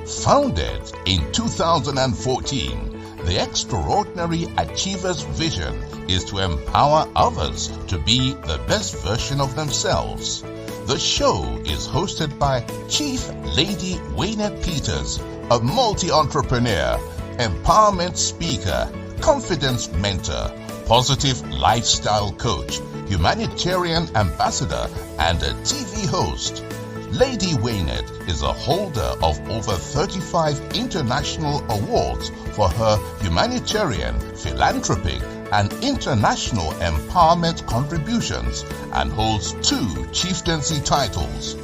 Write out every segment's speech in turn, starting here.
Founded in 2014, the Extraordinary Achievers' vision is to empower others to be the best version of themselves. The show is hosted by Chief Lady Waynette Peters, a multi-entrepreneur, empowerment speaker, confidence mentor, positive lifestyle coach, humanitarian ambassador, and a TV host. Lady Waynette is a holder of over 35 international awards for her humanitarian, philanthropic, and international empowerment contributions and holds 2 chieftaincy titles.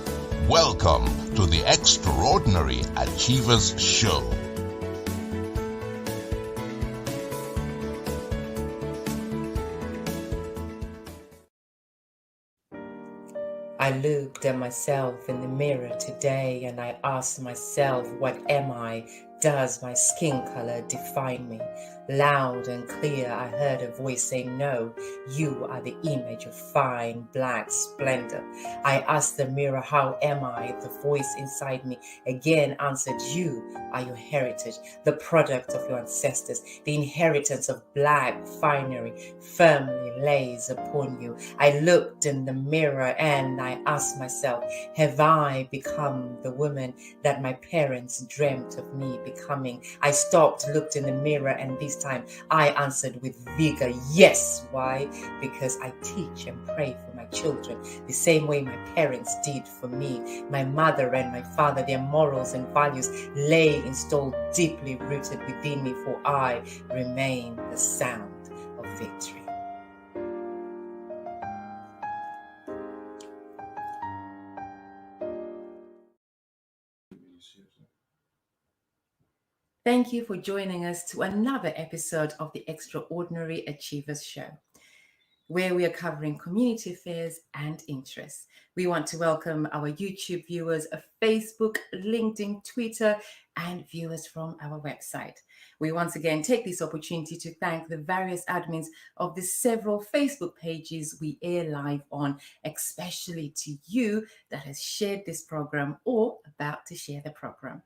Welcome to the Extraordinary Achievers Show. I looked at myself in the mirror today and I asked myself, what am I? Does my skin color define me? Loud and clear, I heard a voice say, no, you are the image of fine black splendor. I asked the mirror, how am I? The voice inside me again answered, you are your heritage, the product of your ancestors. The inheritance of black finery firmly lays upon you. I looked in the mirror and I asked myself, have I become the woman that my parents dreamt of me becoming? I stopped, looked in the mirror, and this time I answered with vigor, yes. Why? Because I teach and pray for my children the same way my parents did for me. My mother and my father, their morals and values lay installed deeply rooted within me, for I remain the sound of victory. Thank you for joining us to another episode of the Extraordinary Achievers Show, where we are covering community affairs and interests. We want to welcome our YouTube viewers of Facebook, LinkedIn, Twitter, and viewers from our website. We once again take this opportunity to thank the various admins of the several Facebook pages we air live on, especially to you that has shared this program or about to share the program.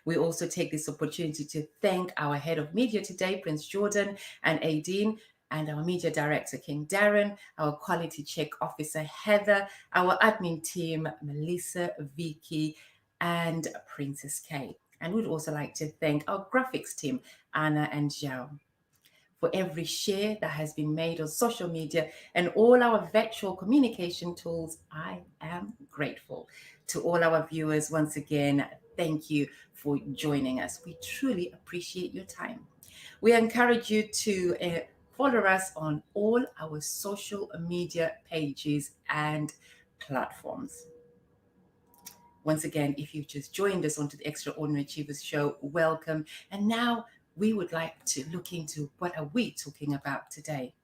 We also take this opportunity to thank our head of media today, Prince Jordan and Aideen, and our media director, King Darren, our quality check officer, Heather, our admin team, Melissa, Vicky, and Princess K. And we'd also like to thank our graphics team, Anna and Zhao. For every share that has been made on social media and all our virtual communication tools, I am grateful. To all our viewers, once again, thank you for joining us. We truly appreciate your time. We encourage you to follow us on all our social media pages and platforms. Once again, if you've just joined us onto the Extraordinary Achievers Show, welcome. And now we would like to look into what are we talking about today.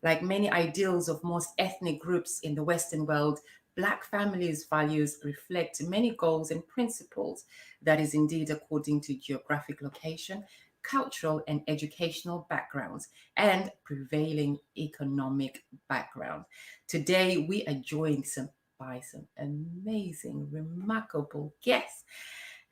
Like many ideals of most ethnic groups in the Western world, Black families' values reflect many goals and principles. That is indeed according to geographic location, cultural and educational backgrounds, and prevailing economic background. Today, we are joined by some amazing, remarkable guests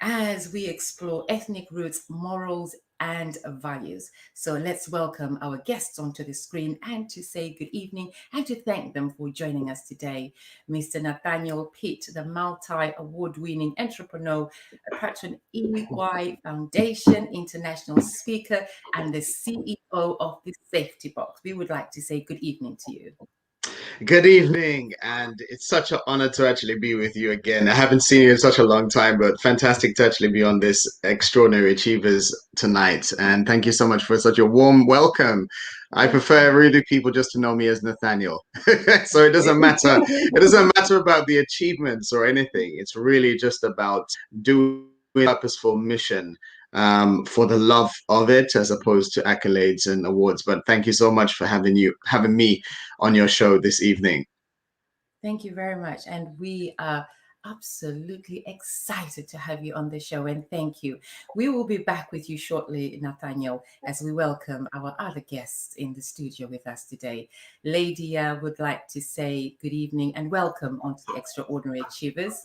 as we explore ethnic roots, morals, and values. So let's welcome our guests onto the screen and to say good evening and to thank them for joining us today. Mr. Nathaniel Peat, the multi-award-winning entrepreneur, a Patron EY Foundation international speaker, and the CEO of the Safety Box. We would like to say good evening to you. Good evening, and it's such an honor to actually be with you again. I haven't seen you in such a long time, but fantastic to actually be on this Extraordinary Achievers tonight. And thank you so much for such a warm welcome. I prefer really people just to know me as Nathaniel. So it doesn't matter. It doesn't matter about the achievements or anything. It's really just about doing a purposeful mission for the love of it, as opposed to accolades and awards. But thank you so much for having me on your show this evening. Thank you very much. And we are absolutely excited to have you on the show, and thank you. We will be back with you shortly, Nathaniel, as we welcome our other guests in the studio with us today. Lady would like to say good evening and welcome onto the Extraordinary Achievers.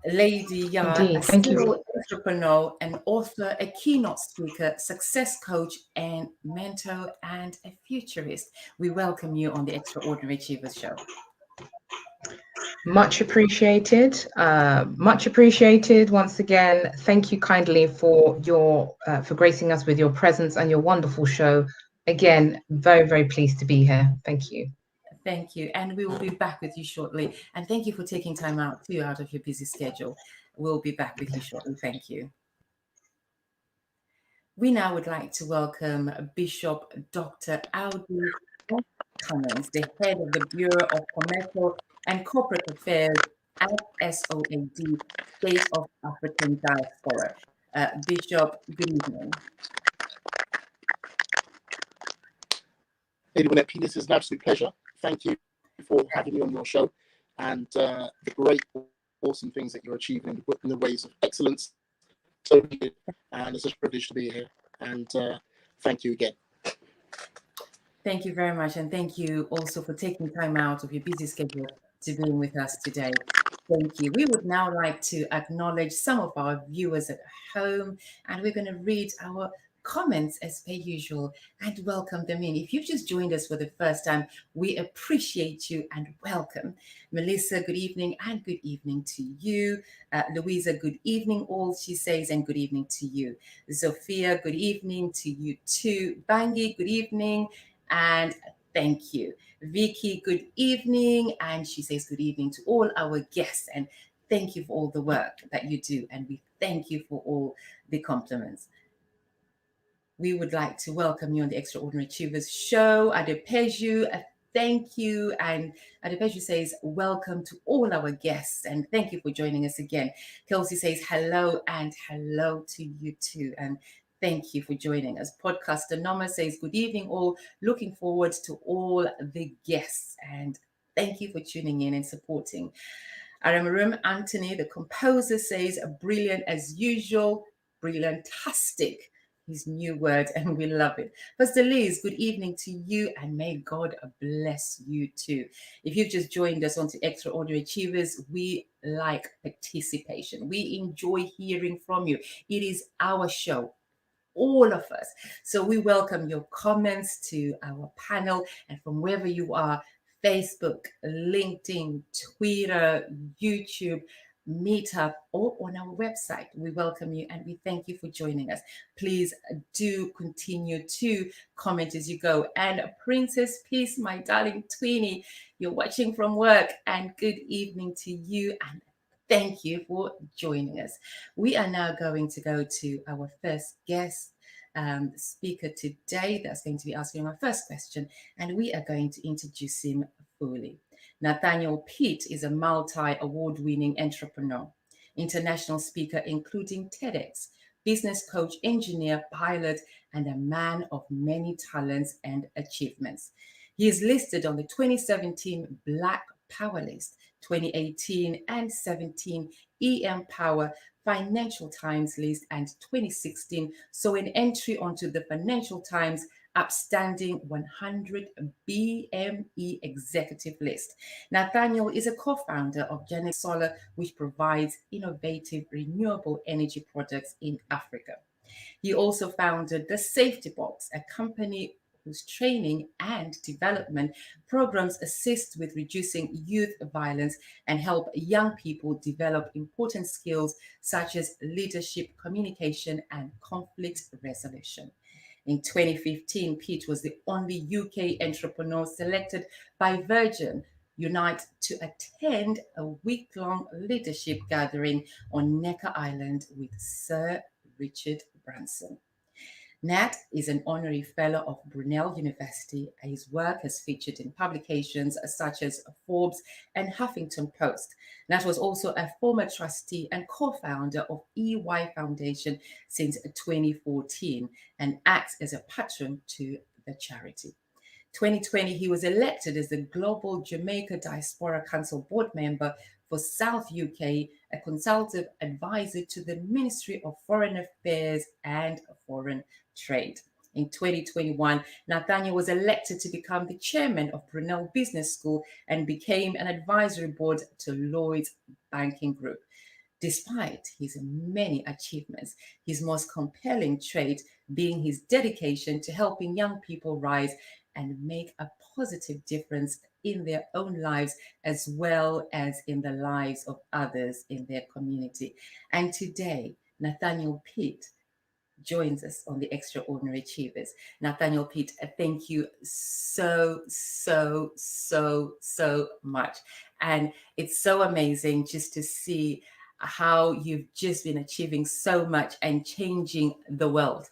Lady Yard, Indeed. a Thank you. serial entrepreneur, an author, a keynote speaker, success coach, and mentor, and a futurist. We welcome you on the Extraordinary Achievers Show. Much appreciated. Much appreciated. Once again, thank you kindly for your for gracing us with your presence and your wonderful show. Again, very, very pleased to be here. Thank you. Thank you. And we will be back with you shortly. And thank you for taking time out too out of your busy schedule. We'll be back with you shortly. Thank you. We now would like to welcome Bishop Dr. Audie Cummings, the head of the Bureau of Commercial and Corporate Affairs at SOAD, State of African Diaspora. Bishop, good evening. Lady Winnet, this is an absolute pleasure. Thank you for having me on your show and the great, awesome things that you're achieving in the ways of excellence. So good, and it's a privilege to be here. And thank you again. Thank you very much. And thank you also for taking time out of your busy schedule to being with us today. Thank you. We would now like to acknowledge some of our viewers at home, and we're going to read our comments as per usual and welcome them in. If you've just joined us for the first time, we appreciate you and welcome. Melissa, good evening, and good evening to you. Louisa, good evening all, she says, and good evening to you. Sophia, good evening to you too. Bangi, good evening, and thank you. Vicky, good evening, and she says good evening to all our guests, and thank you for all the work that you do, and we thank you for all the compliments. We would like to welcome you on the Extraordinary Achievers Show. Adepeju, thank you. And Adepeju says, welcome to all our guests. And thank you for joining us again. Kelsey says, hello and hello to you too. And thank you for joining us. Podcaster Noma says, good evening all. Looking forward to all the guests. And thank you for tuning in and supporting. Aramarum Anthony, the composer, says, brilliant as usual. Brilliantastic. His new word, and we love it. Pastor Liz, good evening to you, and may God bless you too. If you've just joined us onto Extraordinary Achievers, we like participation. We enjoy hearing from you. It is our show, all of us. So we welcome your comments to our panel, and from wherever you are, Facebook, LinkedIn, Twitter, YouTube, Meetup, or on our website. We welcome you and we thank you for joining us. Please do continue to comment as you go. And Princess Peace, my darling Tweenie, you're watching from work, and good evening to you, and thank you for joining us. We are now going to go to our first guest speaker today that's going to be asking our first question, and we are going to introduce him fully. Nathaniel Peat is a multi-award-winning entrepreneur, international speaker, including TEDx, business coach, engineer, pilot, and a man of many talents and achievements. He is listed on the 2017 Black Power List, 2018 and 17 EM Power Financial Times list, and 2016 saw an entry onto the Financial Times Upstanding 100 BME executive list. Nathaniel is a co-founder of Genesis Solar, which provides innovative renewable energy products in Africa. He also founded the Safety Box, a company whose training and development programs assist with reducing youth violence and help young people develop important skills such as leadership, communication, and conflict resolution. In 2015, Peat was the only UK entrepreneur selected by Virgin Unite to attend a week-long leadership gathering on Necker Island with Sir Richard Branson. Nat is an honorary fellow of Brunel University. His work has featured in publications such as Forbes and Huffington Post. Nat was also a former trustee and co-founder of EY Foundation since 2014 and acts as a patron to the charity. 2020, he was elected as the Global Jamaica Diaspora Council board member for South UK, a consultative advisor to the Ministry of Foreign Affairs and Foreign Trade. In 2021, Nathaniel was elected to become the chairman of Brunel Business School and became an advisory board to Lloyd's Banking Group. Despite his many achievements, his most compelling trait being his dedication to helping young people rise and make a positive difference in their own lives as well as in the lives of others in their community. And today, Nathaniel Peat joins us on the Extraordinary Achievers. Nathaniel Peat, thank you so much. And it's so amazing just to see how you've just been achieving so much and changing the world.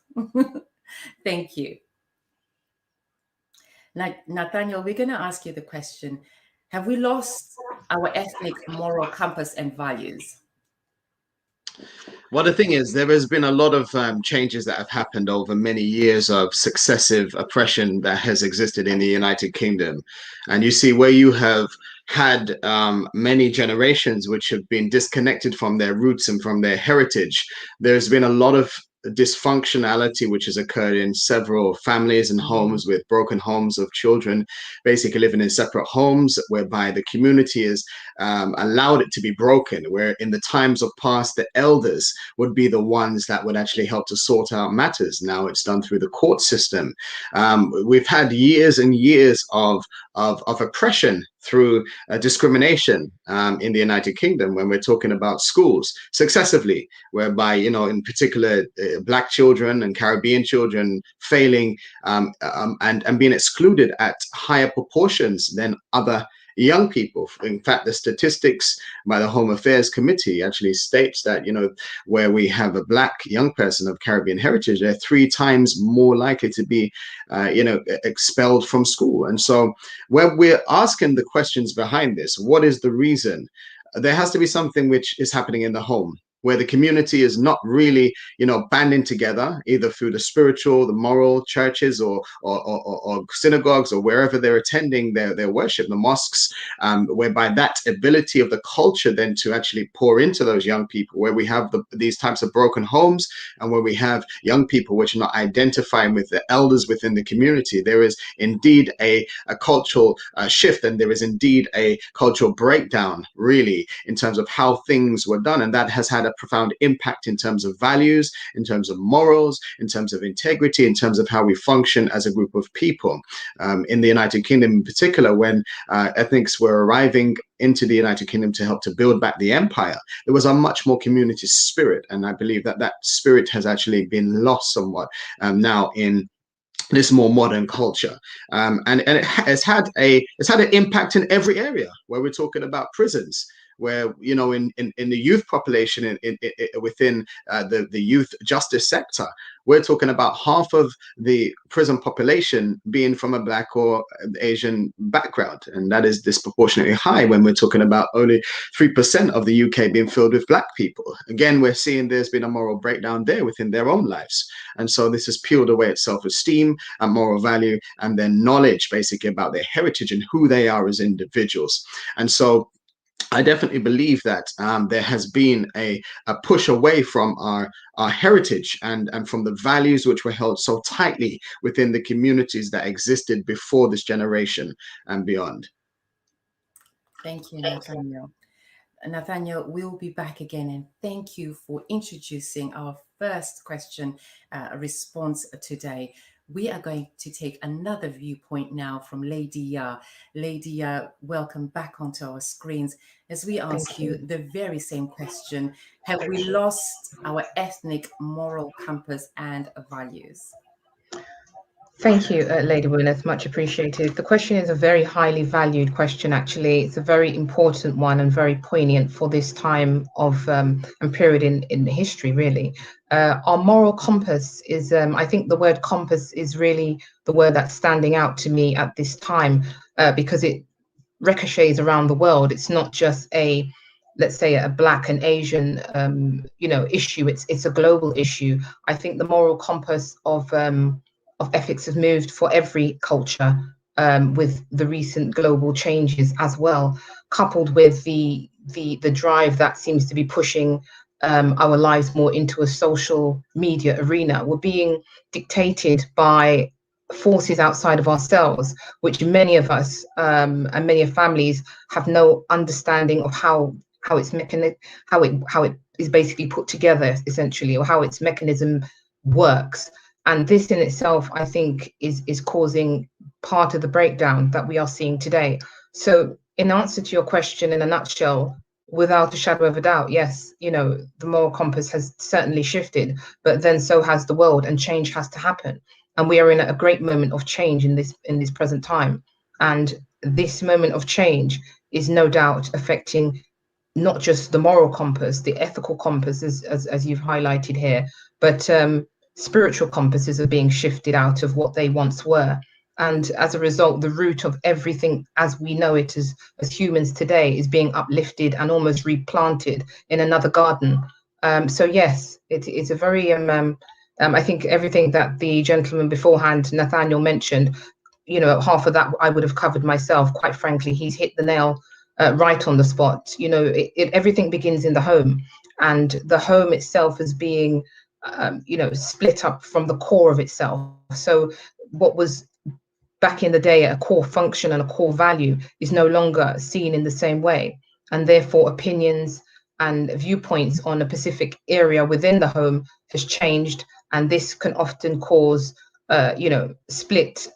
Thank you. Nathaniel, we're going to ask you the question, have we lost our ethnic moral compass and values? Well, the thing is, there has been a lot of changes that have happened over many years of successive oppression that has existed in the United Kingdom. And you see where you have had many generations which have been disconnected from their roots and from their heritage. There's been a lot of dysfunctionality which has occurred in several families and homes, with broken homes of children basically living in separate homes, whereby the community has allowed it to be broken, where in the times of past the elders would be the ones that would actually help to sort out matters. Now it's done through the court system. We've had years and years of oppression through discrimination in the United Kingdom when we're talking about schools successively, whereby, you know, in particular, Black children and Caribbean children failing and being excluded at higher proportions than other young people. In fact, the statistics by the Home Affairs Committee actually states that, you know, where we have a Black young person of Caribbean heritage, they're 3 times more likely to be, expelled from school. And so when we're asking the questions behind this, what is the reason? There has to be something which is happening in the home, where the community is not really, you know, banding together, either through the spiritual, the moral churches or synagogues, or wherever they're attending their worship, the mosques, whereby that ability of the culture then to actually pour into those young people, where we have these types of broken homes, and where we have young people which are not identifying with the elders within the community. There is indeed a cultural shift, and there is indeed a cultural breakdown, really, in terms of how things were done, and that has had a profound impact in terms of values, in terms of morals, in terms of integrity, in terms of how we function as a group of people. In the United Kingdom in particular, when ethnics were arriving into the United Kingdom to help to build back the empire, there was a much more community spirit, and I believe that that spirit has actually been lost somewhat now in this more modern culture, and it has had an impact in every area, where we're talking about prisons, where, you know, in the youth population, within the youth justice sector, we're talking about half of the prison population being from a Black or Asian background, and that is disproportionately high when we're talking about only 3% of the UK being filled with Black people. Again, we're seeing there's been a moral breakdown there within their own lives, and so this has peeled away at self-esteem and moral value, and their knowledge basically about their heritage and who they are as individuals. And so I definitely believe that there has been a push away from our heritage and from the values which were held so tightly within the communities that existed before this generation and beyond. Thank you, Nathaniel. Nathaniel, we'll be back again, and thank you for introducing our first question response today. We are going to take another viewpoint now from Lady Ya. Lady Ya, welcome back onto our screens as we ask you the very same question. Have we lost our ethnic moral compass and values? Thank you, Lady Willis, much appreciated. The question is a very highly valued question, actually. It's a very important one and very poignant for this time of and period in history, really. Our moral compass is, I think the word compass is really the word that's standing out to me at this time, because it ricochets around the world. It's not just a, let's say, a Black and Asian, issue. It's a global issue. I think the moral compass of ethics has moved for every culture, with the recent global changes as well, coupled with the drive that seems to be pushing our lives more into a social media arena. We're being dictated by forces outside of ourselves, which many of us and many families have no understanding of how how it is basically put together, essentially, or how its mechanism works. And this in itself, I think, is causing part of the breakdown that we are seeing today. So in answer to your question, in a nutshell, without a shadow of a doubt, yes, the moral compass has certainly shifted, but then so has the world, and change has to happen. And we are in a great moment of change in this present time. And this moment of change is no doubt affecting not just the moral compass, the ethical compass, as you've highlighted here, but spiritual compasses are being shifted out of what they once were. And as a result, the root of everything as we know it as humans today is being uplifted and almost replanted in another garden. So yes, it's a very, I think everything that the gentleman beforehand, Nathaniel, mentioned, half of that I would have covered myself. Quite frankly, he's hit the nail right on the spot. Everything begins in the home, and the home itself is being, split up from the core of itself. So what was back in the day a core function and a core value is no longer seen in the same way, and therefore opinions and viewpoints on a specific area within the home has changed, and this can often cause, split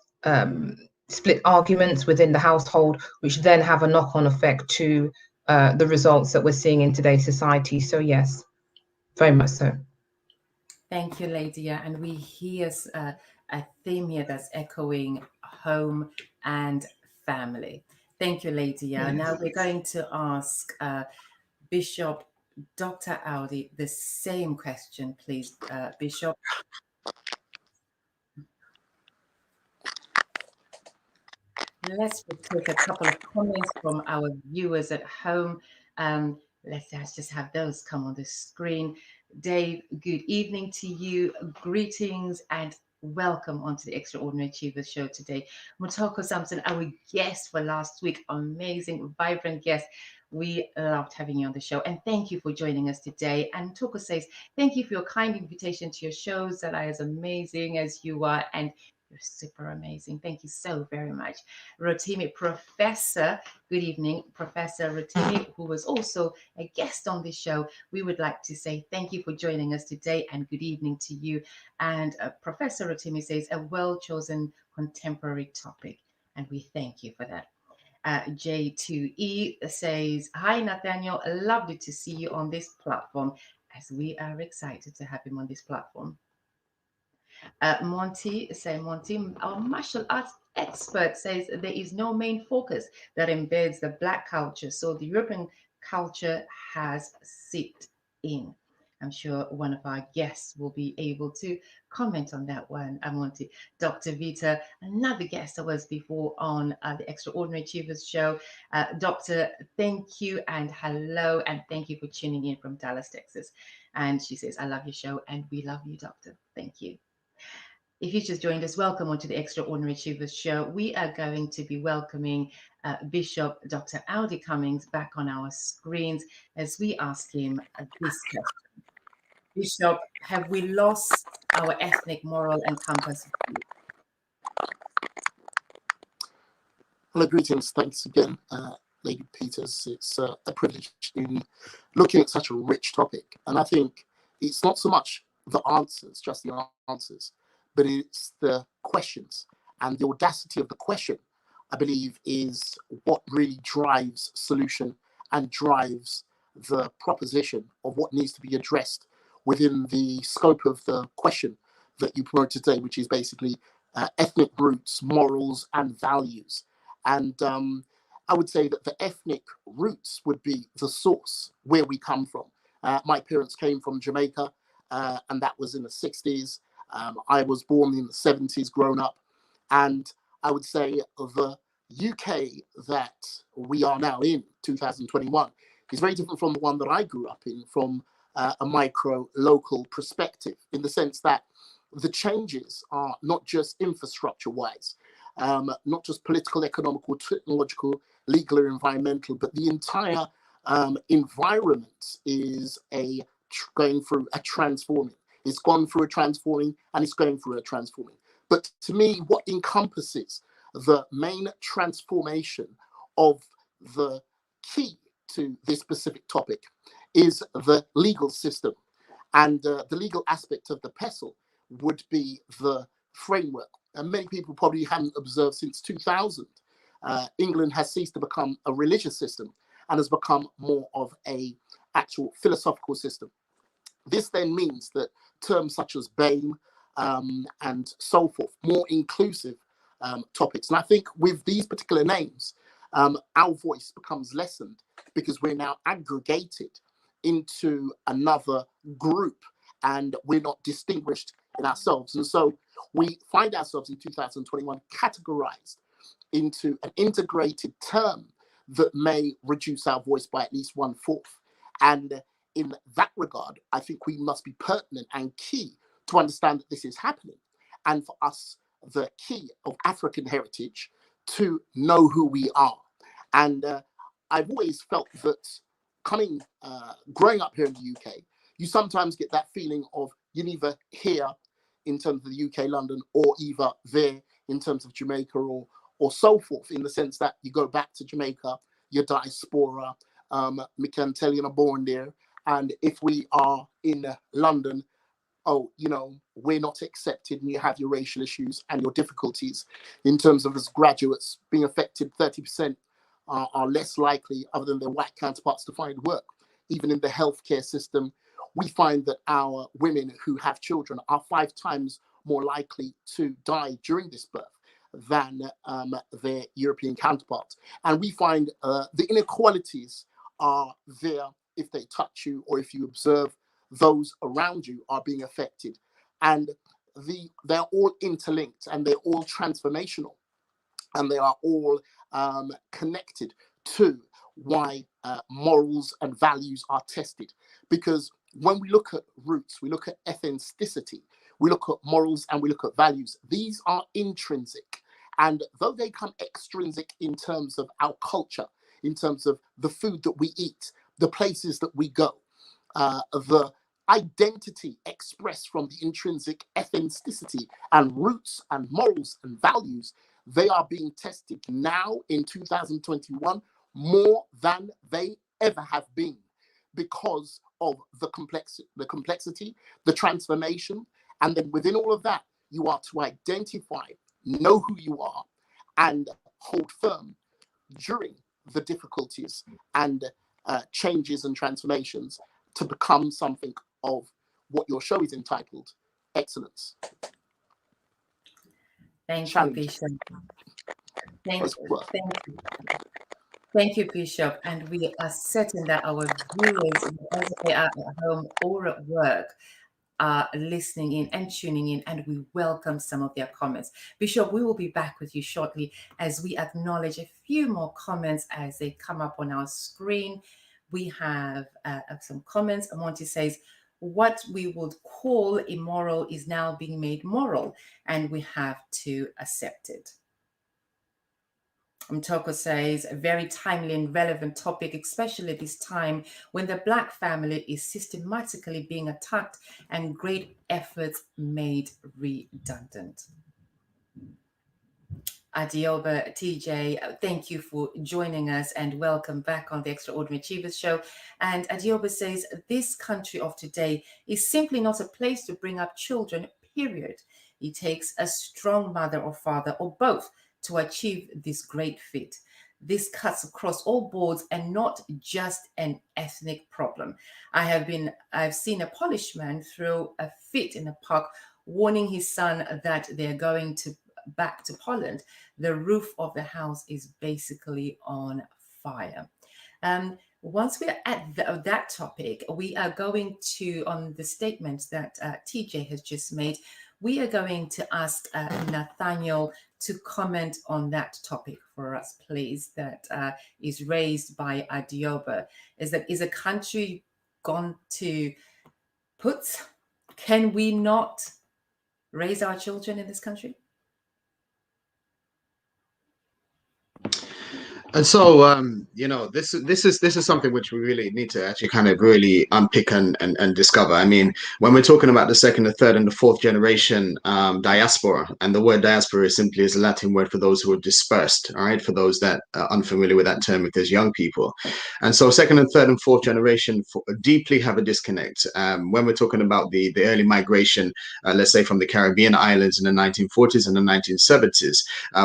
arguments within the household, which then have a knock-on effect to the results that we're seeing in today's society. So yes, very much so. Thank you, Lydia. And we hear a theme here that's echoing home and family. Thank you, Lydia. Yes. Now we're going to ask Bishop Dr. Audie the same question, please, Bishop. Let's take a couple of comments from our viewers at home. Let's just have those come on the screen. Dave, good evening to you. Greetings and welcome onto the Extraordinary Achievers show today. Mutoko Sampson, our guest for last week, amazing, vibrant guest. We loved having you on the show, and thank you for joining us today. And Toko says, thank you for your kind invitation to your shows that are as amazing as you are, and you're super amazing. Thank you so very much. Rotimi Professor, good evening, Professor Rotimi, who was also a guest on this show. We would like to say thank you for joining us today and good evening to you. And Professor Rotimi says, a well-chosen contemporary topic, and we thank you for that. J2E says, hi, Nathaniel, lovely to see you on this platform, as we are excited to have him on this platform. Monty, our martial arts expert, says there is no main focus that embeds the Black culture, so the European culture has seeped in. I'm sure one of our guests will be able to comment on that one. Monty. Dr. Vita, another guest that was before on the Extraordinary Achievers show. Doctor, thank you and hello, and thank you for tuning in from Dallas, Texas. And she says, I love your show and we love you, Doctor. Thank you. If you just joined us, welcome onto the Extraordinary Achievers show. We are going to be welcoming Bishop Dr. Audie Cummings back on our screens as we ask him this question. Bishop, have we lost our ethnic, moral, and compass? Hello, greetings. Thanks again, Lady Peters. It's a privilege in looking at such a rich topic. And I think it's not so much the answers, just the answers, but it's the questions. And the audacity of the question, I believe, is what really drives solution and drives the proposition of what needs to be addressed within the scope of the question that you promote today, which is basically ethnic roots, morals, and values. And I would say that the ethnic roots would be the source where we come from. My parents came from Jamaica, and that was in the 60s. I was born in the 70s, grown up. And I would say the UK that we are now in, 2021, is very different from the one that I grew up in, from a micro local perspective, in the sense that the changes are not just infrastructure wise, not just political, economical, technological, legal, or environmental, but the entire environment is going through a transforming. It's gone through a transforming, and it's going through a transforming. But to me, what encompasses the main transformation of the key to this specific topic is the legal system. And the legal aspect of the PESL would be the framework. And many people probably haven't observed since 2000, England has ceased to become a religious system and has become more of a actual philosophical system. This then means that terms such as BAME and so forth, more inclusive topics. And I think with these particular names, our voice becomes lessened because we're now aggregated into another group and we're not distinguished in ourselves. And so we find ourselves in 2021 categorized into an integrated term that may reduce our voice by at least 1/4. And in that regard, I think we must be pertinent and key to understand that this is happening. And for us, the key of African heritage to know who we are. And I've always felt that growing up here in the UK, you sometimes get that feeling of you're either here in terms of the UK, London, or either there in terms of Jamaica or so forth, in the sense that you go back to Jamaica, your diaspora, me can tell you're born there. And if we are in London, oh, you know, we're not accepted and you have your racial issues and your difficulties in terms of as graduates being affected. 30% are less likely, other than their white counterparts, to find work. Even in the healthcare system, we find that our women who have children are 5 times more likely to die during this birth than their European counterparts. And we find the inequalities are there if they touch you or if you observe those around you are being affected. And they're all interlinked and they're all transformational. And they are all connected to why morals and values are tested. Because when we look at roots, we look at ethnicity, we look at morals and we look at values. These are intrinsic. And though they come extrinsic in terms of our culture, in terms of the food that we eat, the places that we go, the identity expressed from the intrinsic ethnicity and roots and morals and values, they are being tested now in 2021 more than they ever have been because of the complexity, the transformation. And then within all of that, you are to identify, know who you are, and hold firm during the difficulties and changes and transformations to become something of what your show is entitled, excellence. Thank you, Bishop. Thank you, Bishop. And we are certain that our viewers, as they are at home or at work, are listening in and tuning in, and we welcome some of their comments. Bishop, we will be back with you shortly as we acknowledge a few more comments as they come up on our screen. We have some comments. Amonti says, what we would call immoral is now being made moral, and we have to accept it. Mtoko says, a very timely and relevant topic, especially this time when the Black family is systematically being attacked and great efforts made redundant. Adioba, TJ, thank you for joining us and welcome back on the Extraordinary Achievers Show. And Adioba says, this country of today is simply not a place to bring up children, period. It takes a strong mother or father or both to achieve this great feat. This cuts across all boards and not just an ethnic problem. I've seen a Polish man throw a fit in a park, warning his son that they're going back to Poland. The roof of the house is basically on fire. Once we're at that topic, we are going to, on the statements that TJ has just made, we are going to ask Nathaniel to comment on that topic for us, please, that is raised by Adioba. Is a country gone to put? Can we not raise our children in this country? And so, this is something which we really need to actually kind of really unpick and discover. I mean, when we're talking about the second, the third, and the fourth generation diaspora, and the word diaspora simply is a Latin word for those who are dispersed. All right, for those that are unfamiliar with that term, if there's young people, and so second and third and fourth generation deeply have a disconnect. When we're talking about the early migration, let's say from the Caribbean islands in the 1940s and the 1970s.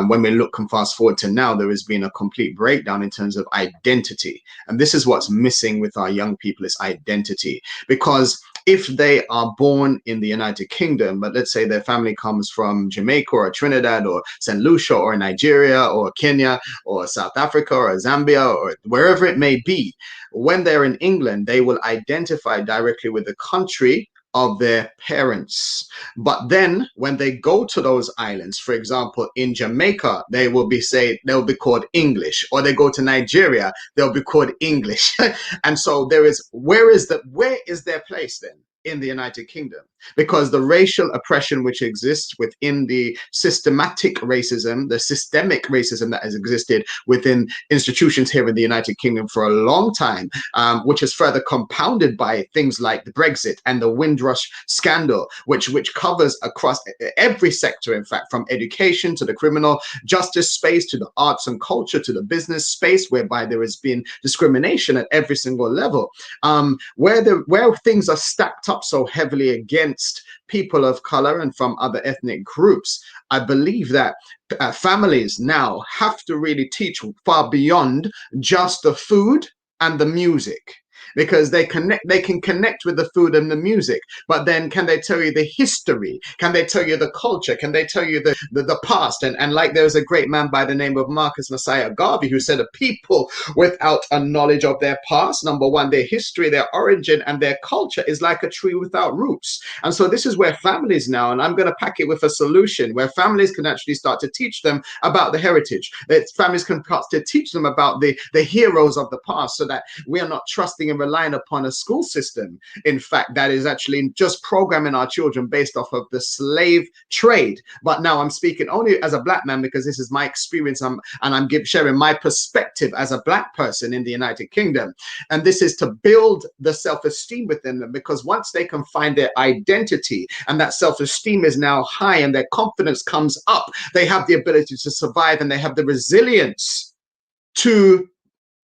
When we look and fast forward to now, there has been a complete breakdown in terms of identity. And this is what's missing with our young people, is identity. Because if they are born in the United Kingdom, but let's say their family comes from Jamaica or Trinidad or St. Lucia or Nigeria or Kenya or South Africa or Zambia or wherever it may be, when they're in England, they will identify directly with the country of their parents. But then when they go to those islands, for example, in Jamaica, they'll be called English, or they go to Nigeria, they'll be called English. And so where is their place then in the United Kingdom? Because the racial oppression which exists within the systemic racism that has existed within institutions here in the United Kingdom for a long time, which is further compounded by things like the Brexit and the Windrush scandal, which covers across every sector, in fact, from education to the criminal justice space to the arts and culture to the business space, whereby there has been discrimination at every single level, where things are stacked up so heavily against people of color and from other ethnic groups. I believe that families now have to really teach far beyond just the food and the music, because they can connect with the food and the music, but then can they tell you the history? Can they tell you the culture? Can they tell you the past? And like there was a great man by the name of Marcus Messiah Garvey who said, a people without a knowledge of their past, number one, their history, their origin, and their culture is like a tree without roots. And so this is where families now, and I'm going to pack it with a solution, where families can actually start to teach them about the heritage. That families can start to teach them about the heroes of the past, so that we are not trusting and relying upon a school system, in fact, that is actually just programming our children based off of the slave trade. But now I'm speaking only as a black man, because this is my experience, and I'm sharing my perspective as a black person in the United Kingdom. And this is to build the self-esteem within them, because once they can find their identity and that self-esteem is now high and their confidence comes up, they have the ability to survive, and they have the resilience to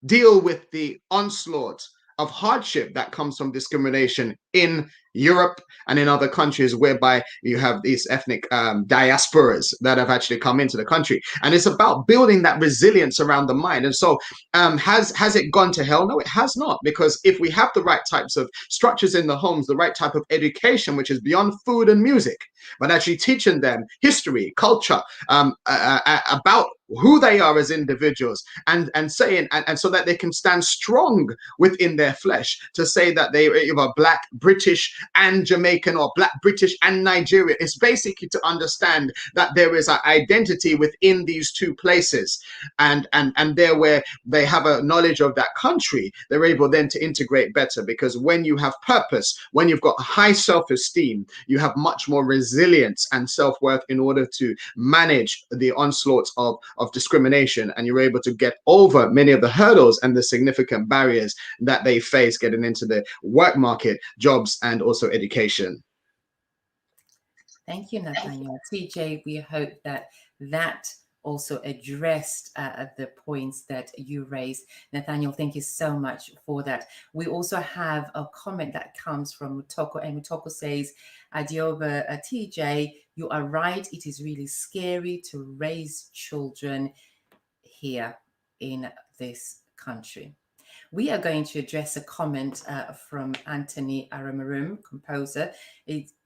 deal with the onslaught of hardship that comes from discrimination in Europe and in other countries, whereby you have these ethnic diasporas that have actually come into the country. And it's about building that resilience around the mind. And so has it gone to hell? No, it has not, because if we have the right types of structures in the homes, the right type of education, which is beyond food and music, but actually teaching them history, culture, about who they are as individuals, and saying, and so that they can stand strong within their flesh to say that they are Black, British, and Jamaican, or Black, British, and Nigerian. It's basically to understand that there is an identity within these two places, and there where they have a knowledge of that country, they're able then to integrate better, because when you have purpose, when you've got high self-esteem, you have much more resilience and self-worth in order to manage the onslaughts of discrimination, and you're able to get over many of the hurdles and the significant barriers that they face getting into the work market, jobs, and also education. Thank you, Nathaniel. TJ, we hope that also addressed the points that you raised. Nathaniel, thank you so much for that. We also have a comment that comes from Mutoko, and Mutoko says, Adioba, TJ, you are right. It is really scary to raise children here in this country. We are going to address a comment from Anthony Aramarum, composer,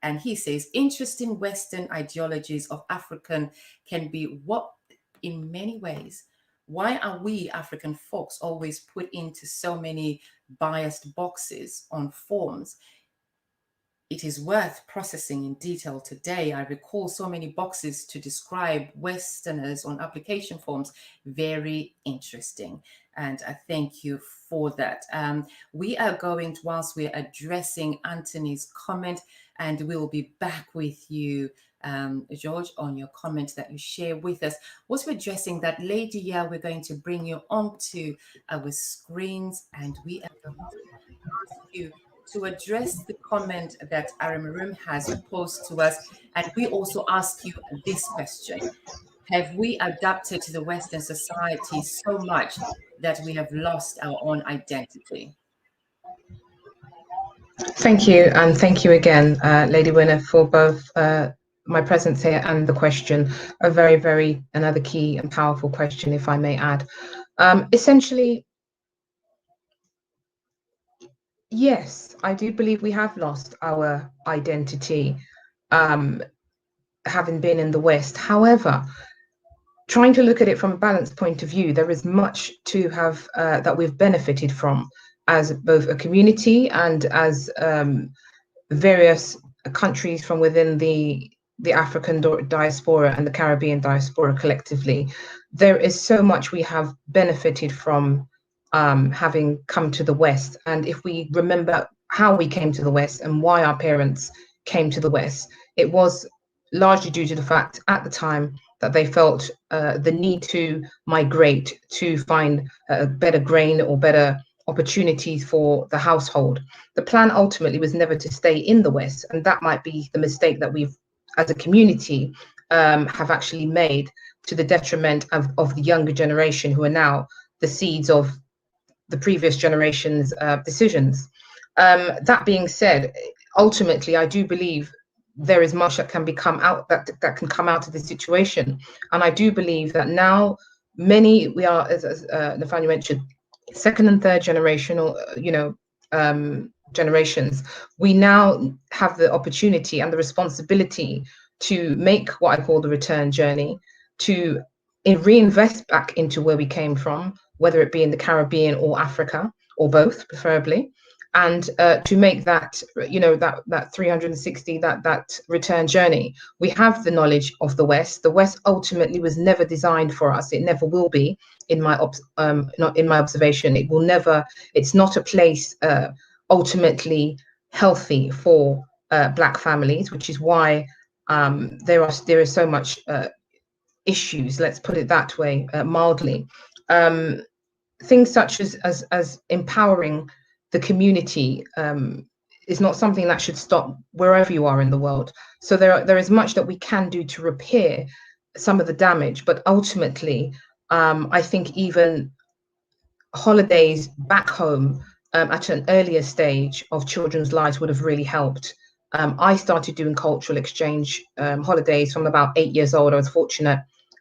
and he says, interesting Western ideologies of African can be what, in many ways, why are we African folks always put into so many biased boxes on forms? It is worth processing in detail today. I recall so many boxes to describe Westerners on application forms. Very interesting. And I thank you for that. We are going to, whilst we're addressing Anthony's comment, and we'll be back with you George, on your comment that you share with us. What we're addressing that, Lady Yeah, we're going to bring you onto our screens, and we are going to ask you to address the comment that Aramarum has posed to us. And we also ask you this question: have we adapted to the Western society so much that we have lost our own identity? Thank you, and thank you again, Lady Winner, for both my presence here and the question. A very, very another key and powerful question, if I may add. Essentially, yes, I do believe we have lost our identity, having been in the West. However, trying to look at it from a balanced point of view, there is much to have that we've benefited from as both a community and as various countries from within the African diaspora and the Caribbean diaspora collectively. There is so much we have benefited from having come to the West. And if we remember how we came to the West and why our parents came to the West, it was largely due to the fact at the time that they felt the need to migrate to find a better grain or better opportunities for the household. The plan ultimately was never to stay in the West, and that might be the mistake that we've, as a community, have actually made to the detriment of the younger generation, who are now the seeds of the previous generation's decisions. That being said, ultimately, I do believe there is much that can become out that can come out of this situation, and I do believe that now we are, as Nathaniel mentioned, second and third generation, or generations. We now have the opportunity and the responsibility to make what I call the return journey, to reinvest back into where we came from, whether it be in the Caribbean or Africa, or both, preferably, and to make that, that 360, that return journey. We have the knowledge of the West. The West ultimately was never designed for us. It never will be, in my not in my observation. It will never. It's not a place ultimately healthy for Black families, which is why there is so much issues. Let's put it that way, mildly. Things such as empowering the community is not something that should stop wherever you are in the world. So there is much that we can do to repair some of the damage, but ultimately, I think even holidays back home at an earlier stage of children's lives would have really helped. I started doing cultural exchange holidays from about 8 years old. I was fortunate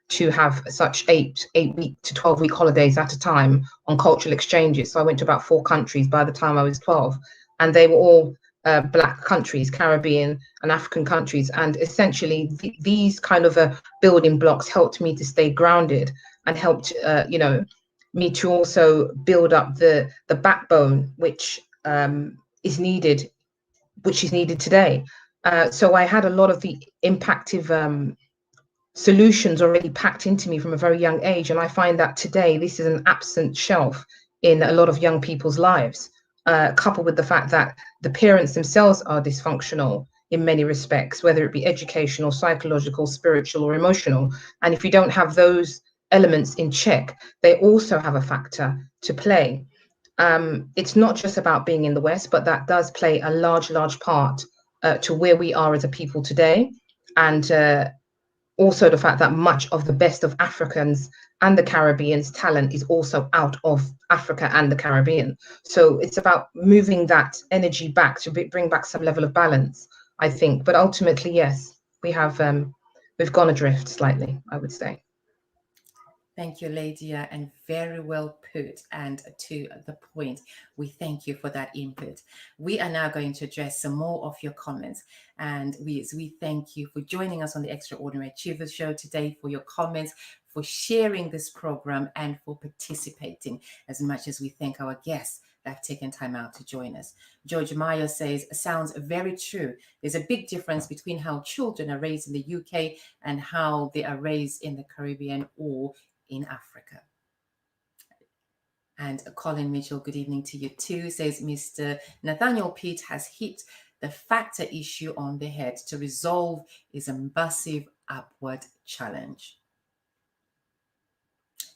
to have such 8-week to 12-week holidays at a time on cultural exchanges. So I went to about 4 countries by the time I was 12, and they were all Black countries, Caribbean and African countries. And essentially these kind of building blocks helped me to stay grounded and helped, me to also build up the backbone, which is needed today. So I had a lot of the impactive solutions already packed into me from a very young age. And I find that today, this is an absent shelf in a lot of young people's lives, coupled with the fact that the parents themselves are dysfunctional in many respects, whether it be educational, psychological, spiritual, or emotional. And if you don't have those elements in check, they also have a factor to play. It's not just about being in the West, but that does play a large part to where we are as a people today. And also the fact that much of the best of Africans and the Caribbean's talent is also out of Africa and the Caribbean. So it's about moving that energy back to bring back some level of balance, I think. But ultimately, yes, we've gone adrift slightly, I would say. Thank you, Lydia, and very well put and to the point. We thank you for that input. We are now going to address some more of your comments, and we thank you for joining us on the Extraordinary Achievers Show today, for your comments, for sharing this program, and for participating, as much as we thank our guests that have taken time out to join us. George Meyer says, sounds very true. There's a big difference between how children are raised in the UK and how they are raised in the Caribbean or in Africa. And Colin Mitchell, good evening to you too, says Mr. Nathaniel Peat has hit the factor issue on the head to resolve is a massive upward challenge.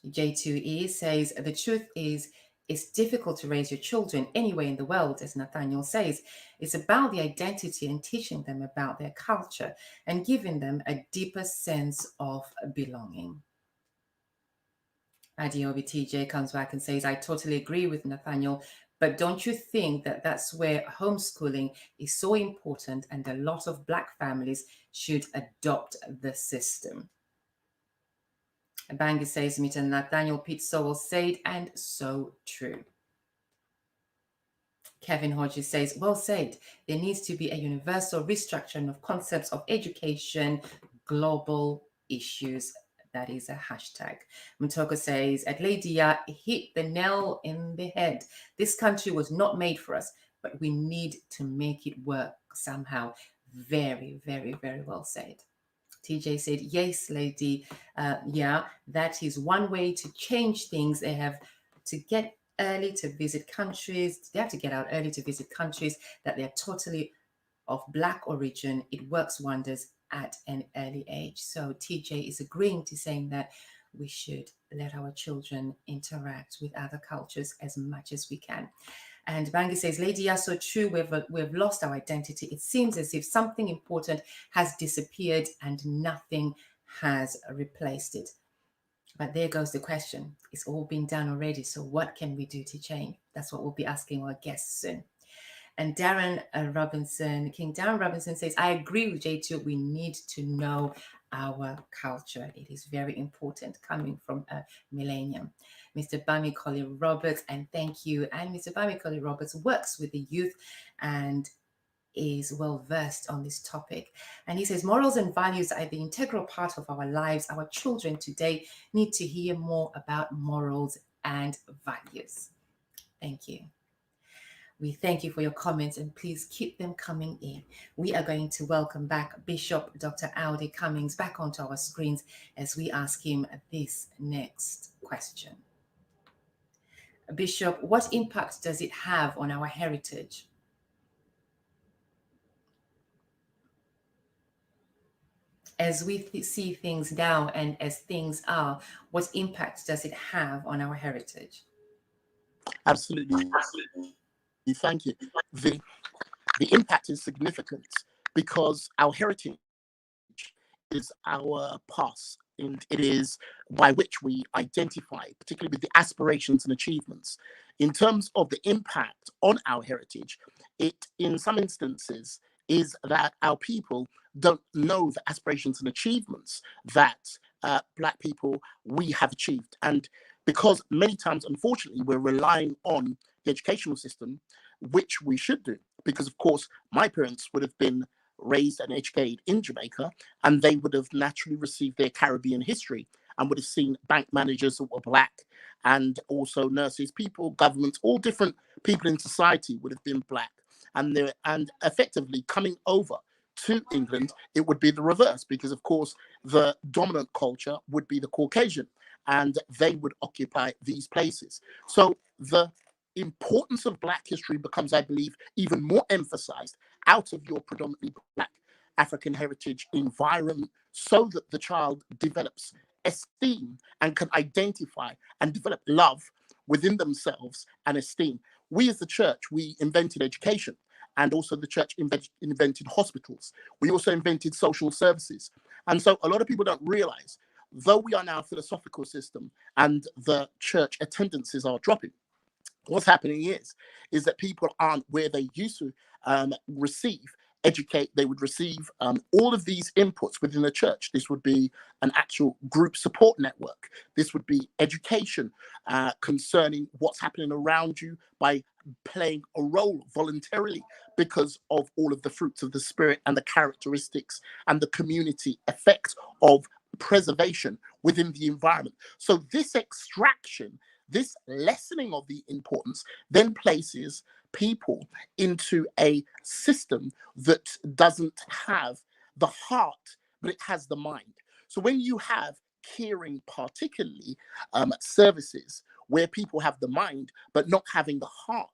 J2E says, the truth is, it's difficult to raise your children anywhere in the world, as Nathaniel says. It's about the identity and teaching them about their culture and giving them a deeper sense of belonging. AIIB TJ comes back and says, I totally agree with Nathaniel, but don't you think that that's where homeschooling is so important and a lot of Black families should adopt the system? Bangi says, Mr. Nathaniel Peat so well said and so true. Kevin Hodges says, well said. There needs to be a universal restructuring of concepts of education, global issues. That is a hashtag. Mutoko says, Adledia hit the nail in the head. This country was not made for us, but we need to make it work somehow. Very, very, very well said. TJ said, yes, lady. Yeah, that is one way to change things. They have to get early to visit countries. They have to get out early to visit countries that they're totally of Black origin. It works wonders at an early age. So TJ is agreeing to saying that we should let our children interact with other cultures as much as we can. And Bangi says, Lady, yeah, so true. We've lost our identity. It seems as if something important has disappeared and nothing has replaced it. But there goes the question. It's all been done already. So what can we do to change? That's what we'll be asking our guests soon. And Darren Robinson, King Darren Robinson says, I agree with J2. We need to know our culture. It is very important coming from a millennium. Mr. Bami Collie Roberts, and thank you. And Mr. Bami Collie Roberts works with the youth and is well versed on this topic. And he says, morals and values are the integral part of our lives. Our children today need to hear more about morals and values. Thank you. We thank you for your comments and please keep them coming in. We are going to welcome back Bishop Dr. Audie Cummings back onto our screens as we ask him this next question. Bishop, what impact does it have on our heritage? As we see things now and as things are, what impact does it have on our heritage? Absolutely. Thank you. The impact is significant because our heritage is our past, and it is by which we identify, particularly with the aspirations and achievements. In terms of the impact on our heritage, it, in some instances, is that our people don't know the aspirations and achievements that Black people, we have achieved. And because many times, unfortunately, we're relying on the educational system, which we should do, because of course my parents would have been raised and educated in Jamaica, and they would have naturally received their Caribbean history and would have seen bank managers that were Black, and also nurses, people, governments, all different people in society would have been Black, and effectively coming over to England, it would be the reverse, because of course the dominant culture would be the Caucasian, and they would occupy these places. So the importance of Black history becomes, I believe, even more emphasized out of your predominantly Black African heritage environment, so that the child develops esteem and can identify and develop love within themselves and esteem. We as the church, we invented education, and also the church invented hospitals. We also invented social services. And so a lot of people don't realize, though we are now a philosophical system and the church attendances are dropping, what's happening is that people aren't where they used to educate. They would receive all of these inputs within the church. This would be an actual group support network. This would be education concerning what's happening around you by playing a role voluntarily, because of all of the fruits of the Spirit and the characteristics and the community effect of preservation within the environment. So this extraction, this lessening of the importance, then places people into a system that doesn't have the heart, but it has the mind. So when you have caring, particularly services where people have the mind, but not having the heart,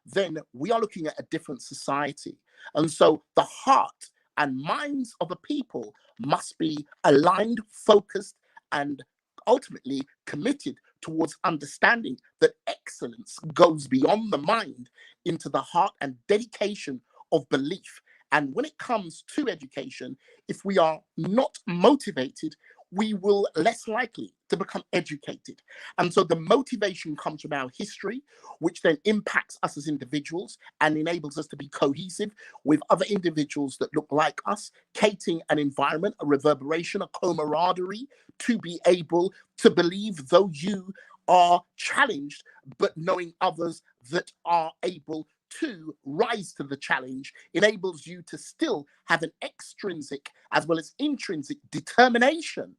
then we are looking at a different society. And so the heart and minds of the people must be aligned, focused, and ultimately committed towards understanding that excellence goes beyond the mind into the heart and dedication of belief. And when it comes to education, if we are not motivated, we will less likely to become educated. And so the motivation comes from our history, which then impacts us as individuals and enables us to be cohesive with other individuals that look like us, creating an environment, a reverberation, a camaraderie to be able to believe, though you are challenged, but knowing others that are able to rise to the challenge enables you to still have an extrinsic as well as intrinsic determination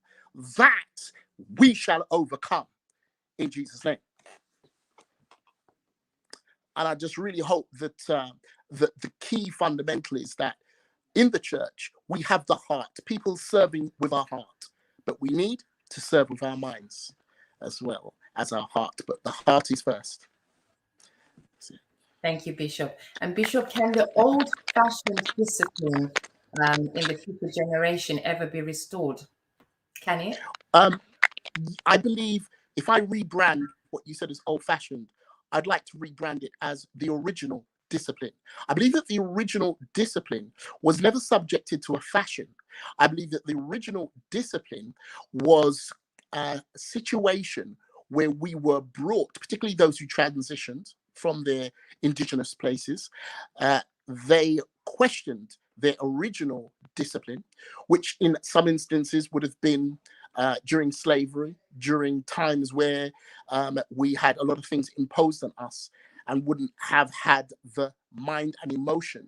that we shall overcome in Jesus' name. And I just really hope that the key fundamental is that in the church, we have the heart, people serving with our heart, but we need to serve with our minds as well as our heart, but the heart is first. Thank you, Bishop. And Bishop, can the old-fashioned discipline in the future generation ever be restored? Can it? I believe if I rebrand what you said as old-fashioned, I'd like to rebrand it as the original discipline. I believe that the original discipline was never subjected to a fashion. I believe that the original discipline was a situation where we were brought, particularly those who transitioned from their indigenous places, they questioned their original discipline, which in some instances would have been during slavery, during times where we had a lot of things imposed on us and wouldn't have had the mind and emotion.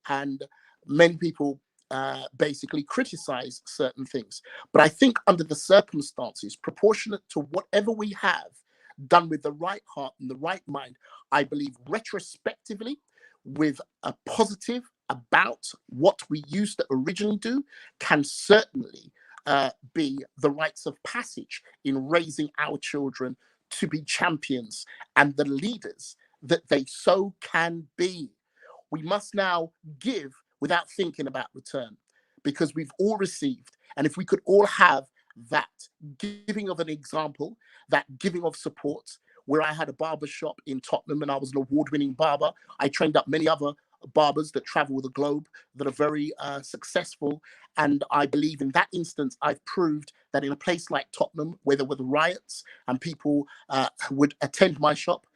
And many people basically criticize certain things. But I think under the circumstances, proportionate to whatever we have done with the right heart and the right mind, I believe retrospectively, with a positive about what we used to originally do, can certainly be the rites of passage in raising our children to be champions and the leaders that they so can be. We must now give without thinking about return, because we've all received. And if we could all have that giving of an example, that giving of support, where I had a barber shop in Tottenham and I was an award-winning barber. I trained up many other barbers that travel the globe that are very successful. And I believe in that instance, I've proved that in a place like Tottenham, where there were the riots and people would attend my shop,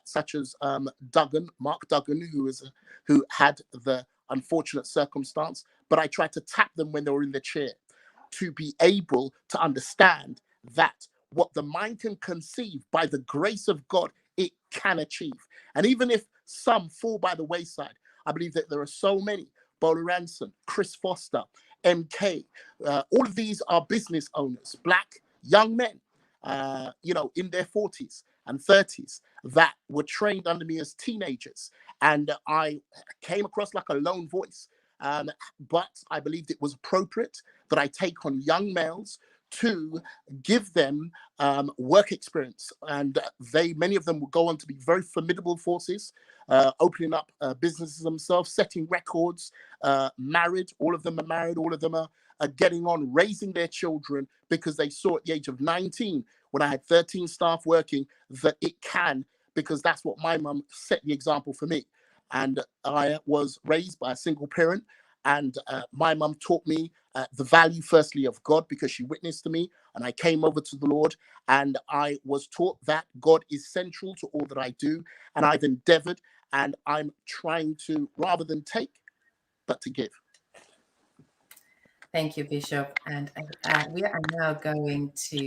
such as Mark Duggan, who had the unfortunate circumstance, but I tried to tap them when they were in the chair to be able to understand that what the mind can conceive by the grace of God, it can achieve. And even if some fall by the wayside, I believe that there are so many, Bola Ranson, Chris Foster, MK, all of these are business owners, black young men, in their 40s and 30s that were trained under me as teenagers. And I came across like a lone voice. But I believed it was appropriate that I take on young males to give them work experience. And many of them will go on to be very formidable forces, opening up businesses themselves, setting records, married. All of them are married. All of them are getting on, raising their children, because they saw at the age of 19, when I had 13 staff working, that it can, because that's what my mum set the example for me. And I was raised by a single parent, and my mum taught me the value, firstly, of God, because she witnessed to me, and I came over to the Lord, and I was taught that God is central to all that I do, and I've endeavored, and I'm trying to, rather than take, but to give. Thank you, Bishop. And we are now going to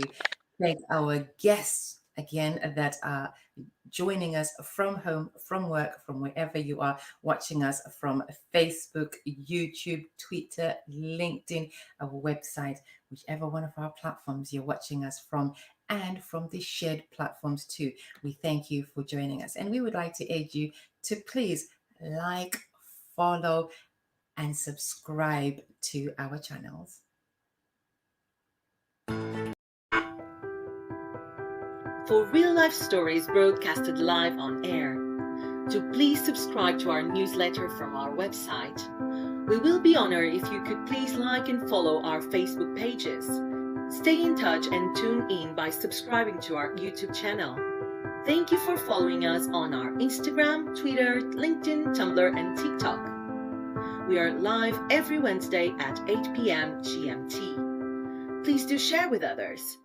thank our guests again that are joining us from home, from work, from wherever you are watching us, from Facebook, YouTube, Twitter, LinkedIn, our website, whichever one of our platforms you're watching us from, and from the shared platforms too. We thank you for joining us. And we would like to urge you to please like, follow, and subscribe to our channels. For real-life stories broadcasted live on air, to please subscribe to our newsletter from our website. We will be honored if you could please like and follow our Facebook pages. Stay in touch and tune in by subscribing to our YouTube channel. Thank you for following us on our Instagram, Twitter, LinkedIn, Tumblr, and TikTok. We are live every Wednesday at 8 p.m. GMT. Please do share with others.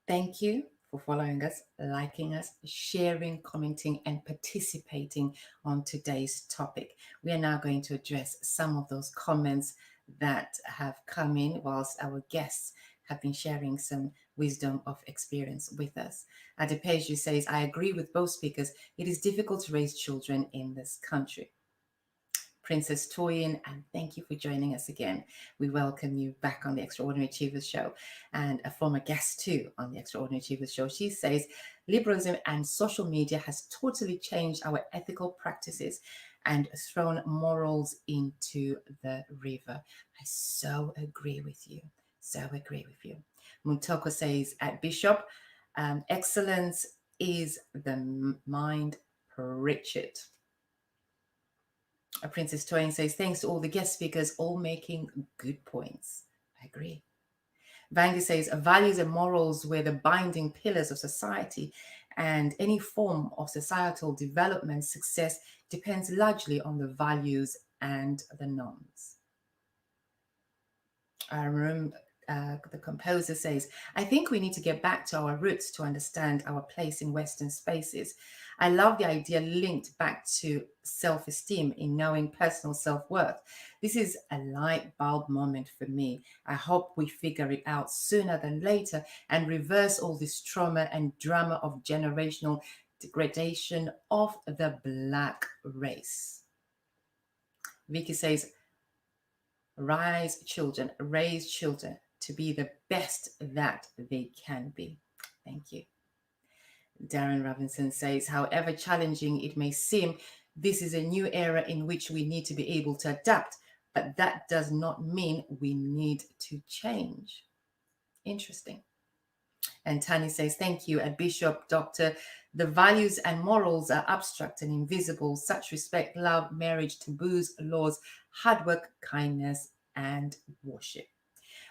Thank you for following us, liking us, sharing, commenting, and participating on today's topic. We are now going to address some of those comments that have come in whilst our guests have been sharing some wisdom of experience with us. Adepeju says, I agree with both speakers. It is difficult to raise children in this country. Princess Toyin, and thank you for joining us again. We welcome you back on the Extraordinary Achievers Show, and a former guest too on the Extraordinary Achievers Show. She says, liberalism and social media has totally changed our ethical practices and thrown morals into the river. I so agree with you. So agree with you. Muntoko says, at Bishop, excellence is the mind, Pritchard. Princess Toyin says, thanks to all the guest speakers, all making good points. I agree. Vangi says, values and morals were the binding pillars of society, and any form of societal development success depends largely on the values and the norms. The composer says, I think we need to get back to our roots to understand our place in Western spaces. I love the idea linked back to self-esteem in knowing personal self-worth. This is a light bulb moment for me. I hope we figure it out sooner than later and reverse all this trauma and drama of generational degradation of the Black race. Vicky says, raise children to be the best that they can be. Thank you. Darren Robinson says, however challenging it may seem, this is a new era in which we need to be able to adapt, but that does not mean we need to change. Interesting. And Tani says, thank you, Bishop, Doctor. The values and morals are abstract and invisible, such respect, love, marriage, taboos, laws, hard work, kindness, and worship.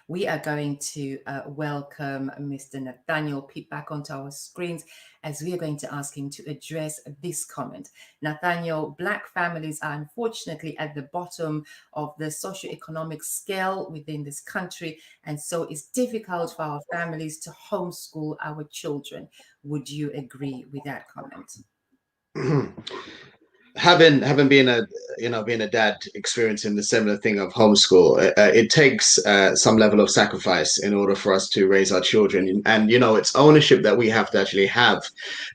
We are going to welcome Mr. Nathaniel Peat back onto our screens as we are going to ask him to address this comment. Nathaniel, Black families are unfortunately at the bottom of the socioeconomic scale within this country, and so it's difficult for our families to homeschool our children. Would you agree with that comment? Having been a dad, experiencing the similar thing of homeschool, it takes some level of sacrifice in order for us to raise our children, and it's ownership that we have to actually have,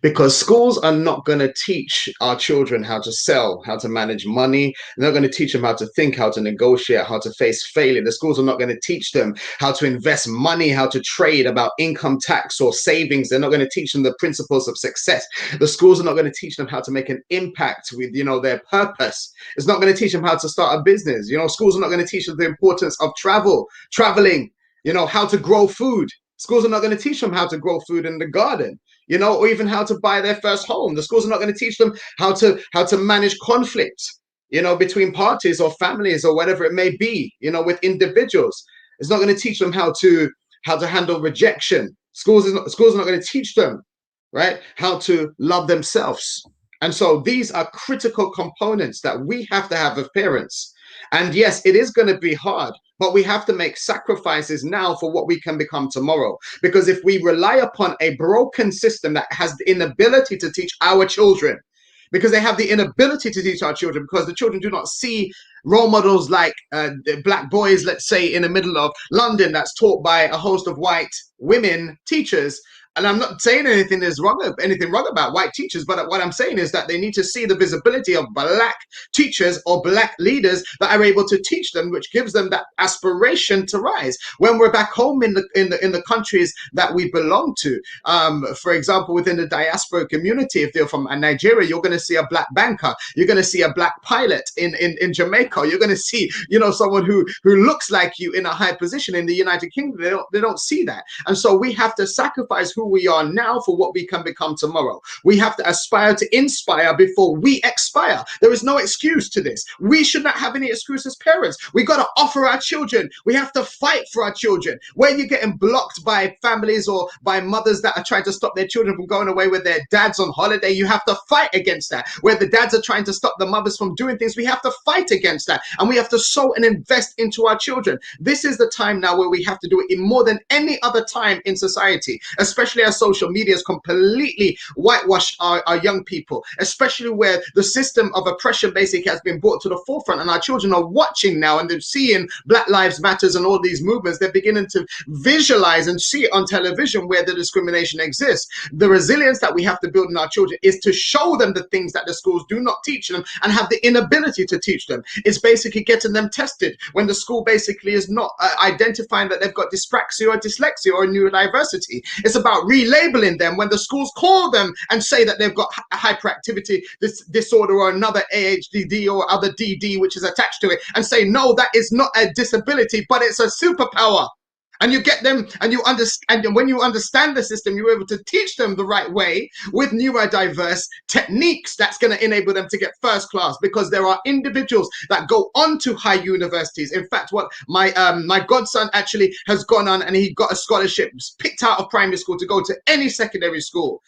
because schools are not going to teach our children how to sell, how to manage money. They're not going to teach them how to think, how to negotiate, how to face failure. The schools are not going to teach them how to invest money, how to trade, about income tax or savings. They're not going to teach them the principles of success. The schools are not going to teach them how to make an impact with their purpose. It's not going to teach them how to start a business. Schools are not going to teach them the importance of traveling, how to grow food. Schools are not going to teach them how to grow food in the garden, or even how to buy their first home. The schools are not going to teach them how to manage conflict, between parties or families or whatever it may be, with individuals. It's not going to teach them how to handle rejection. Schools are not going to teach them, right, how to love themselves. And so these are critical components that we have to have as parents. And yes, it is going to be hard, but we have to make sacrifices now for what we can become tomorrow. Because if we rely upon a broken system that has the inability to teach our children, because they have the inability to teach our children, because the children do not see role models like Black boys, let's say, in the middle of London, that's taught by a host of white women teachers. And I'm not saying anything wrong about white teachers, but what I'm saying is that they need to see the visibility of Black teachers or Black leaders that are able to teach them, which gives them that aspiration to rise when we're back home in the countries that we belong to. For example, within the diaspora community, if they're from Nigeria, you're going to see a Black banker. You're going to see a Black pilot in Jamaica. America. You're going to see, someone who looks like you in a high position. In the United Kingdom, they don't see that. And so we have to sacrifice who we are now for what we can become tomorrow. We have to aspire to inspire before we expire. There is no excuse to this. We should not have any excuse as parents. We got to offer our children. We have to fight for our children. When you're getting blocked by families or by mothers that are trying to stop their children from going away with their dads on holiday, you have to fight against that. Where the dads are trying to stop the mothers from doing things, we have to fight against that. And we have to sow and invest into our children. This is the time now where we have to do it in more than any other time in society, especially as social media has completely whitewashed our young people, especially where the system of oppression basically has been brought to the forefront, and our children are watching now and they're seeing Black Lives Matters and all these movements. They're beginning to visualize and see it on television where the discrimination exists. The resilience that we have to build in our children is to show them the things that the schools do not teach them and have the inability to teach them. It's basically getting them tested when the school basically is not identifying that they've got dyspraxia or dyslexia or neurodiversity. It's about relabeling them when the schools call them and say that they've got hyperactivity disorder or another ADHD or other DD which is attached to it, and say, no, that is not a disability, but it's a superpower. And you get them, and you understand, and when you understand the system, you're able to teach them the right way with neurodiverse techniques that's going to enable them to get first class, because there are individuals that go on to high universities. In fact, what my godson actually has gone on, and he got a scholarship, picked out of primary school to go to any secondary school,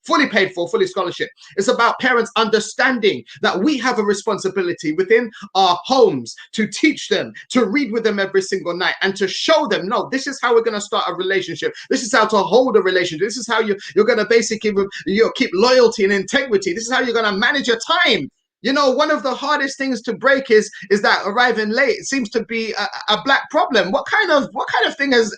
fully paid for, fully scholarship. It's about parents understanding that we have a responsibility within our homes to teach them, to read with them every single night, and to show them, no, this is how we're going to start a relationship. This is how to hold a relationship. This is how you're going to basically keep loyalty and integrity. This is how you're going to manage your time. One of the hardest things to break is that arriving late seems to be a black problem. What kind of thing has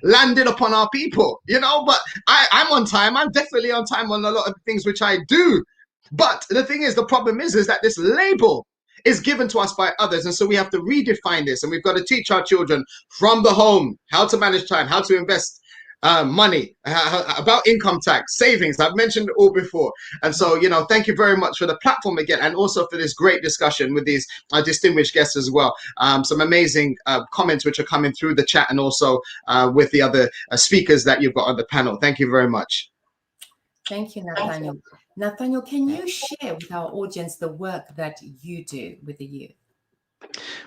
landed upon our people? But I'm on time. I'm definitely on time on a lot of things which I do. But the thing is, the problem is that this label is given to us by others, and so we have to redefine this, and we've got to teach our children from the home how to manage time, how to invest money, about income tax, savings. I've mentioned it all before. And so, thank you very much for the platform again, and also for this great discussion with these distinguished guests as well. Some amazing comments which are coming through the chat, and also with the other speakers that you've got on the panel. Thank you very much. Thank you, Nathaniel. Nathaniel, can you share with our audience the work that you do with the youth?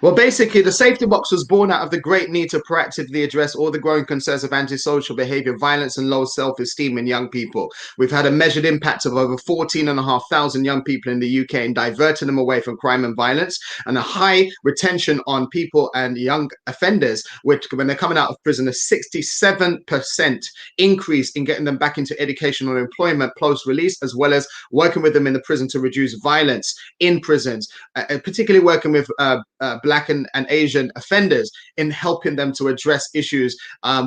Well, basically, the safety box was born out of the great need to proactively address all the growing concerns of antisocial behavior, violence, and low self-esteem in young people. We've had a measured impact of over 14,500 young people in the UK in diverting them away from crime and violence, and a high retention on people and young offenders, which, when they're coming out of prison, a 67% increase in getting them back into education or employment post-release, as well as working with them in the prison to reduce violence in prisons, particularly working with Black and Asian offenders in helping them to address issues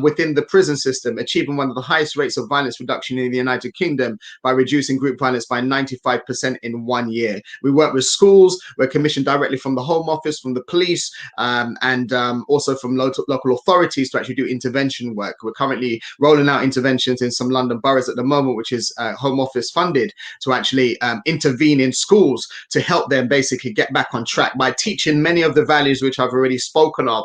within the prison system, achieving one of the highest rates of violence reduction in the United Kingdom by reducing group violence by 95% in 1 year. We work with schools. We're commissioned directly from the Home Office, from the police, and also from local authorities to actually do intervention work. We're currently rolling out interventions in some London boroughs at the moment, which is Home Office funded, to actually intervene in schools to help them basically get back on track by teaching many of the values which I've already spoken of,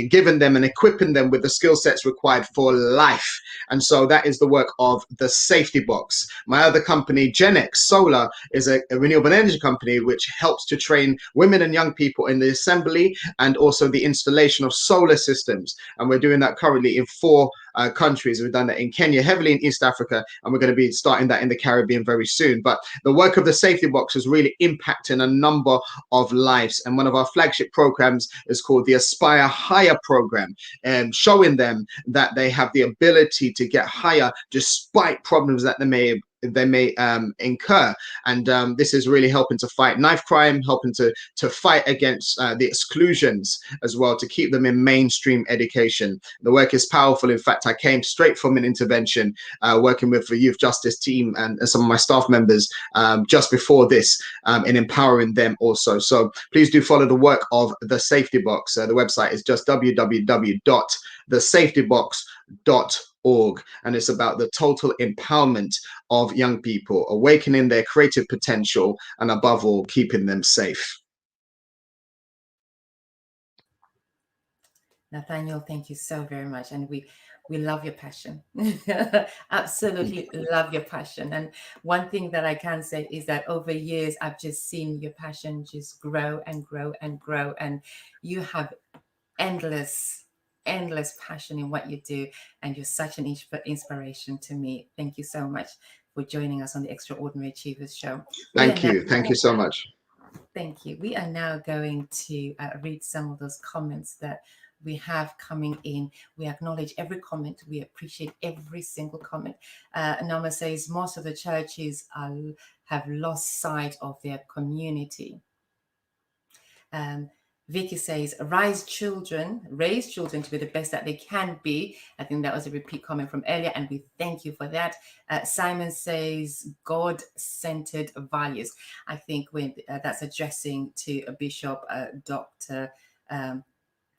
giving them and equipping them with the skill sets required for life. And so that is the work of the Safety Box. My other company, Genex Solar, is a renewable energy company which helps to train women and young people in the assembly and also the installation of solar systems. And we're doing that currently in 4 countries. We've done that in Kenya, heavily in East Africa, and we're going to be starting that in the Caribbean very soon. But the work of the Safety Box is really impacting a number of lives. And one of our flagship programs is called the Aspire Higher program, and showing them that they have the ability to get higher despite problems that they may incur. And this is really helping to fight knife crime, helping to fight against the exclusions as well, to keep them in mainstream education. The work is powerful. In fact, I came straight from an intervention working with the youth justice team and some of my staff members just before this, in empowering them also. So please do follow the work of the Safety Box. The website is just www.thesafetybox.org, and it's about the total empowerment of young people, awakening their creative potential, and above all, keeping them safe. Nathaniel, thank you so very much. And we love your passion. Absolutely love your passion. And one thing that I can say is that over years, I've just seen your passion just grow and grow and grow. And you have endless, endless passion in what you do. And you're such an inspiration to me. Thank you so much for joining us on the Extraordinary Achievers Show. Thank you. Thank you so much. Thank you. We are now going to read some of those comments that we have coming in. We acknowledge every comment. We appreciate every single comment. Nama says most of the churches have lost sight of their community. Vicky says, raise children to be the best that they can be. I think that was a repeat comment from earlier, and we thank you for that. Simon says, God-centered values. I think when that's addressing to a bishop, doctor,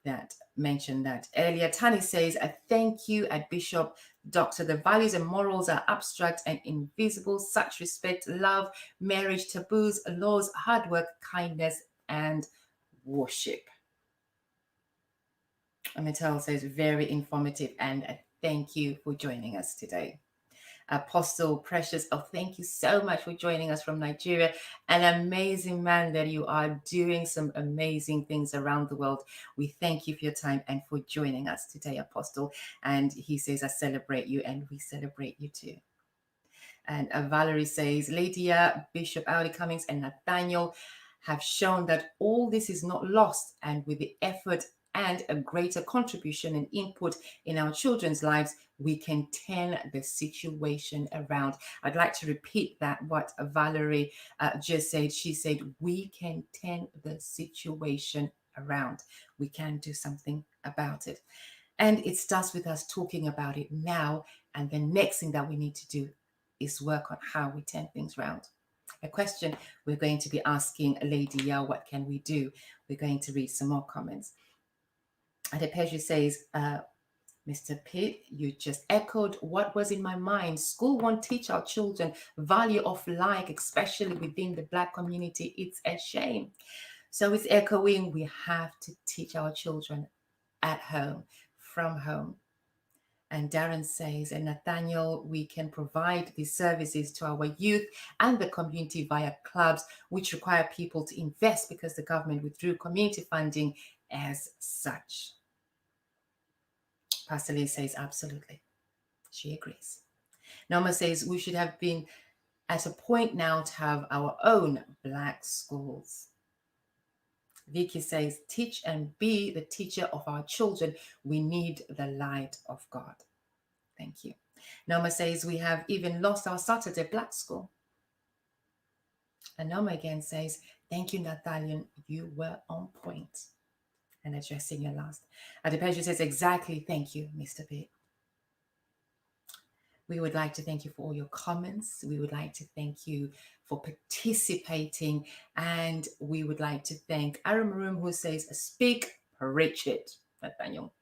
that mentioned that earlier. Tani says, thank you, Bishop, Doctor. The values and morals are abstract and invisible, such respect, love, marriage, taboos, laws, hard work, kindness, and worship. Mattel says, very informative, and thank you for joining us today. Apostle Precious, thank you so much for joining us from Nigeria. An amazing man that you are, doing some amazing things around the world. We thank you for your time and for joining us today, Apostle. And he says, I celebrate you, and we celebrate you too. And Valerie says, Lydia, Bishop Audie, Cummings, and Nathaniel have shown that all this is not lost, and with the effort and a greater contribution and input in our children's lives, we can turn the situation around. I'd like to repeat that, what Valerie just said. She said, we can turn the situation around. We can do something about it. And it starts with us talking about it now. And the next thing that we need to do is work on how we turn things around. A question we're going to be asking Lady Yao, what can we do? We're going to read some more comments. Adepeju says, Mr. Peat, you just echoed what was in my mind. School won't teach our children value of life, especially within the Black community. It's a shame. So it's echoing, we have to teach our children at home, from home. And Darren says, and Nathaniel, we can provide these services to our youth and the community via clubs, which require people to invest because the government withdrew community funding as such. Pastor Lee says, absolutely. She agrees. Norma says, we should have been at a point now to have our own Black schools. Vicky says, teach and be the teacher of our children. We need the light of God. Thank you. Norma says, we have even lost our Saturday Black school. And Norma again says, thank you, Nathaniel. You were on point. And addressing your last. Adepeju says, exactly. Thank you, Mr. Peat. We would like to thank you for all your comments. We would like to thank you for participating. And we would like to thank Aramarum, who says, speak, preach it, Nathaniel.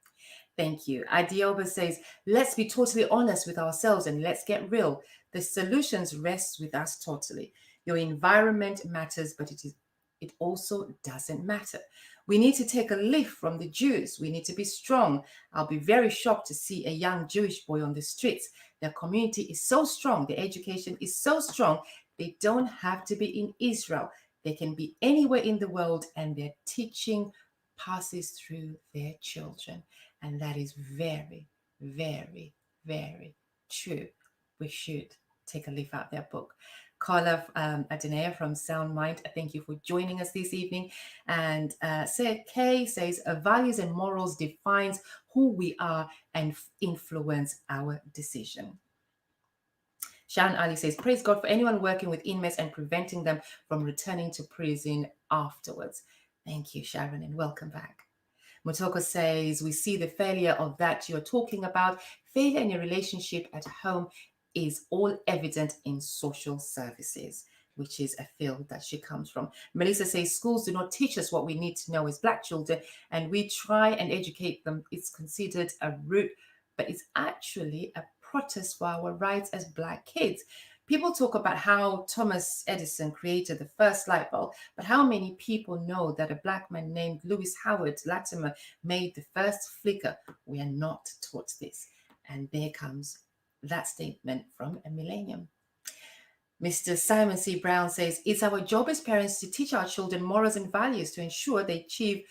Thank you. Adioba says, let's be totally honest with ourselves and let's get real. The solutions rest with us totally. Your environment matters, but it also doesn't matter. We need to take a leaf from the Jews. We need to be strong. I'll be very shocked to see a young Jewish boy on the streets. Their community is so strong. Their education is so strong. They don't have to be in Israel. They can be anywhere in the world, and their teaching passes through their children. And that is very, very, very true. We should take a leaf out their book. Carla Adenea from Sound Mind, thank you for joining us this evening. And Kay says, values and morals defines who we are and influence our decision. Sharon Ali says, praise God for anyone working with inmates and preventing them from returning to prison afterwards. Thank you, Sharon, and welcome back. Motoko says, we see the failure of that you're talking about. Failure in your relationship at home is all evident in social services, which is a field that she comes from. Melissa says, schools do not teach us what we need to know as Black children, and we try and educate them. It's considered a route, but it's actually a protest for our rights as Black kids. People talk about how Thomas Edison created the first light bulb, but how many people know that a Black man named Lewis Howard Latimer made the first flicker? We are not taught this. And there comes that statement from a millennium. Mr. Simon C. Brown says, it's our job as parents to teach our children morals and values to ensure they achieve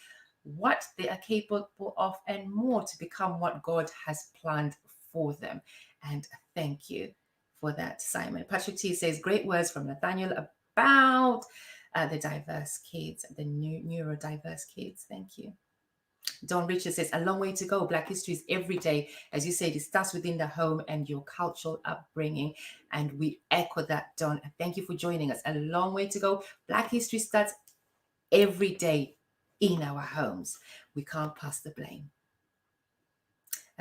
what they are capable of and more to become what God has planned for them. And thank you for that, Simon. Patrick T says, great words from Nathaniel about the diverse kids, the neurodiverse kids. Thank you. Don Richard says, a long way to go. Black history is every day. As you said, it starts within the home and your cultural upbringing. And we echo that, Don. Thank you for joining us. A long way to go. Black history starts every day in our homes. We can't pass the blame.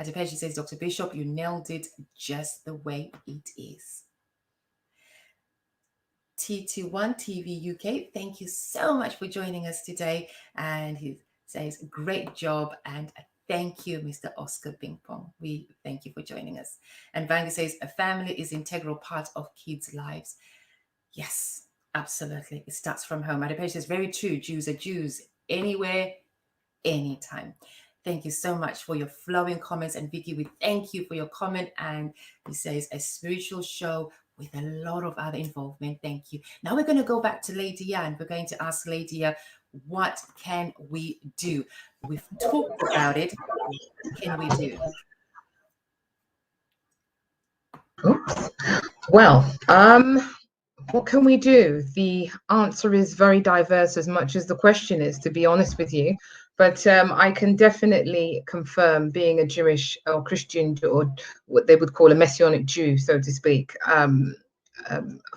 Adepeji says, Dr. Bishop, you nailed it just the way it is. T21 TV UK, thank you so much for joining us today. And he says, great job. And thank you, Mr. Oscar Bingpong. We thank you for joining us. And Vanga says, a family is an integral part of kids' lives. Yes, absolutely. It starts from home. Adepeji says, very true. Jews are Jews anywhere, anytime. Thank you so much for your flowing comments. And Vicky, we thank you for your comment. And he says, a spiritual show with a lot of other involvement. Thank you. Now we're going to go back to Lady and we're going to ask Lady, what can we do? We've talked about it. What can we do? Oops. Well, what can we do? The answer is very diverse as much as the question is, to be honest with you. But I can definitely confirm, being a Jewish or Christian, or what they would call a Messianic Jew, so to speak,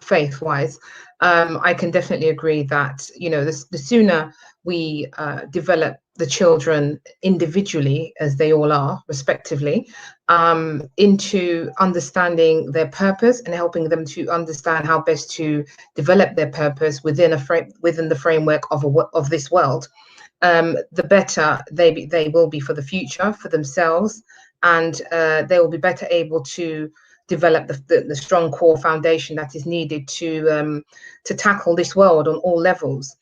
faith-wise, I can definitely agree that, you know, the sooner we develop the children individually, as they all are, respectively, into understanding their purpose and helping them to understand how best to develop their purpose within the framework of this world, the better they will be for the future, for themselves, and they will be better able to develop the strong core foundation that is needed to tackle this world on all levels.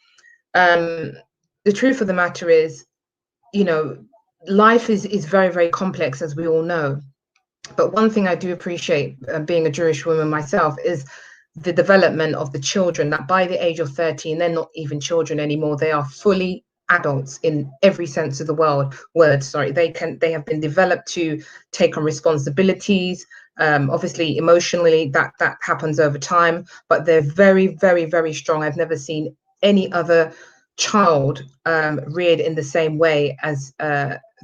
The truth of the matter is, you know, life is very, very complex, as we all know. But one thing I do appreciate, being a Jewish woman myself, is the development of the children, that by the age of 13, they're not even children anymore. They are fully adults in every sense of the word. They have been developed to take on responsibilities. Obviously, emotionally, that happens over time, but they're very, very, very strong. I've never seen any other child reared in the same way as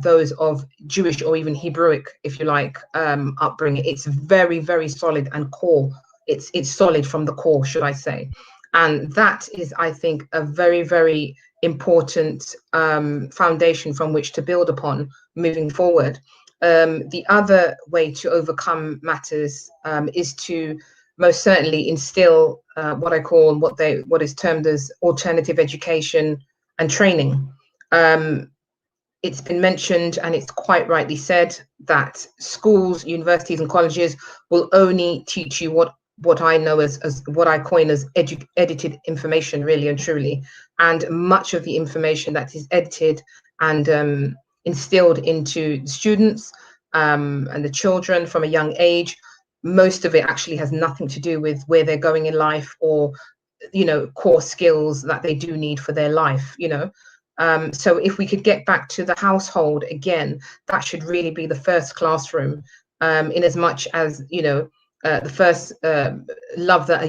those of Jewish or even Hebrewic, if you like, upbringing. It's very, very solid and core. It's solid from the core, should I say. And that is, I think, a very, very important foundation from which to build upon moving forward. The other way to overcome matters is to most certainly instill what I call what is termed as alternative education and training. It's been mentioned, and it's quite rightly said, that schools, universities and colleges will only teach you what I know as what I coin as edited information, really and truly. And much of the information that is edited and instilled into students and the children from a young age, most of it actually has nothing to do with where they're going in life, or, you know, core skills that they do need for their life, you know. So if we could get back to the household again, that should really be the first classroom, in as much as, you know, the first love that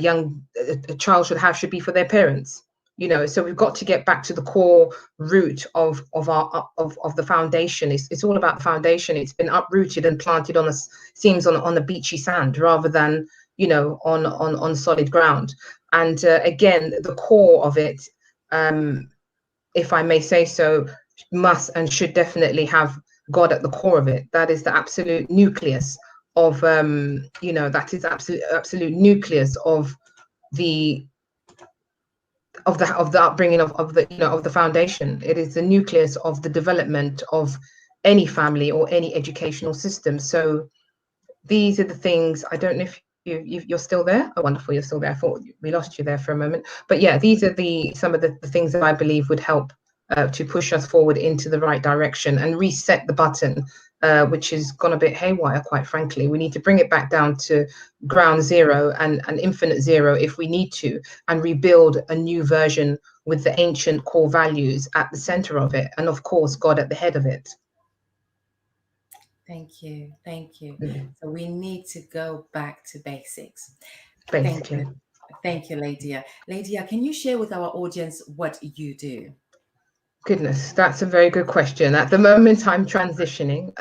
a child should have should be for their parents, you know. So we've got to get back to the core root of the foundation. It's all about the foundation. It's been uprooted and planted on a beachy sand rather than, you know, on solid ground. And again, the core of it, if I may say so, must and should definitely have God at the core of it. That is the absolute nucleus of you know, that is absolute nucleus of the upbringing of the, you know, of the foundation. It is the nucleus of the development of any family or any educational system. So these are the things. I don't know if You're still there? Oh, wonderful, you're still there. I thought we lost you there for a moment. But yeah, these are some of the things that I believe would help to push us forward into the right direction and reset the button, which has gone a bit haywire, quite frankly. We need to bring it back down to ground zero and infinite zero if we need to, and rebuild a new version with the ancient core values at the center of it, and of course, God at the head of it. Thank you. Thank you. Mm. So we need to go back to basics. Basically. Thank you, Lydia. Lydia, can you share with our audience what you do? Goodness, that's a very good question. At the moment, I'm transitioning.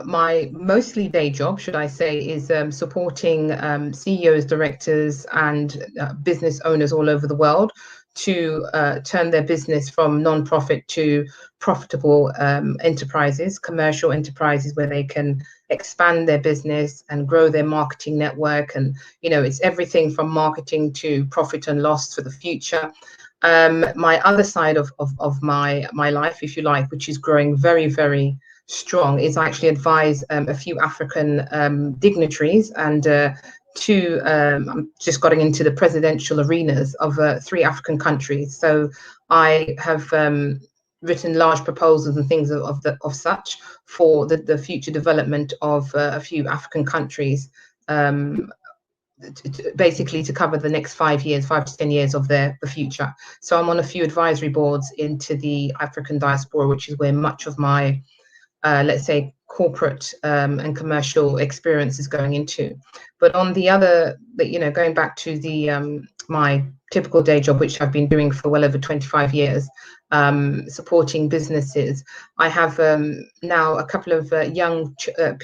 My mostly day job, should I say, is supporting CEOs, directors, and business owners all over the world to turn their business from non-profit to profitable enterprises, commercial enterprises, where they can expand their business and grow their marketing network. And, you know, it's everything from marketing to profit and loss for the future. My other side of my life, if you like, which is growing very, very strong, is I actually advise a few African dignitaries and I'm just getting into the presidential arenas of 3 African countries. So I have written large proposals and things of such for the future development of a few African countries. Basically to cover the next 5 to 10 years of the future. So I'm on a few advisory boards into the African diaspora, which is where much of my, let's say, corporate and commercial experience is going into. But on the other, you know, going back to the my typical day job, which I've been doing for well over 25 years, supporting businesses. I have now a couple of young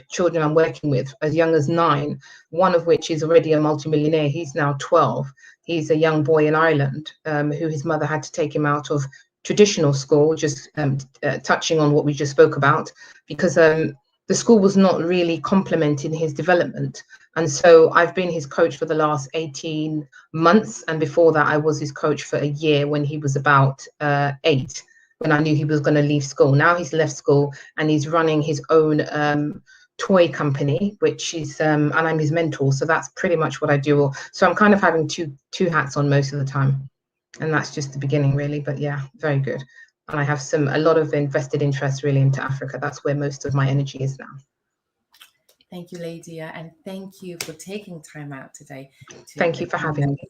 children I'm working with, as young as 9, one of which is already a multimillionaire. He's now 12. He's a young boy in Ireland who his mother had to take him out of traditional school, just touching on what we just spoke about, because the school was not really complementing his development. And so I've been his coach for the last 18 months. And before that, I was his coach for a year when he was about 8, when I knew he was going to leave school. Now he's left school and he's running his own toy company, which is, and I'm his mentor. So that's pretty much what I do. So I'm kind of having two hats on most of the time. And that's just the beginning, really. But yeah, very good. And I have a lot of invested interest really into Africa. That's where most of my energy is now. Thank you, Lydia, and thank you for taking time out today. Thank you for having me.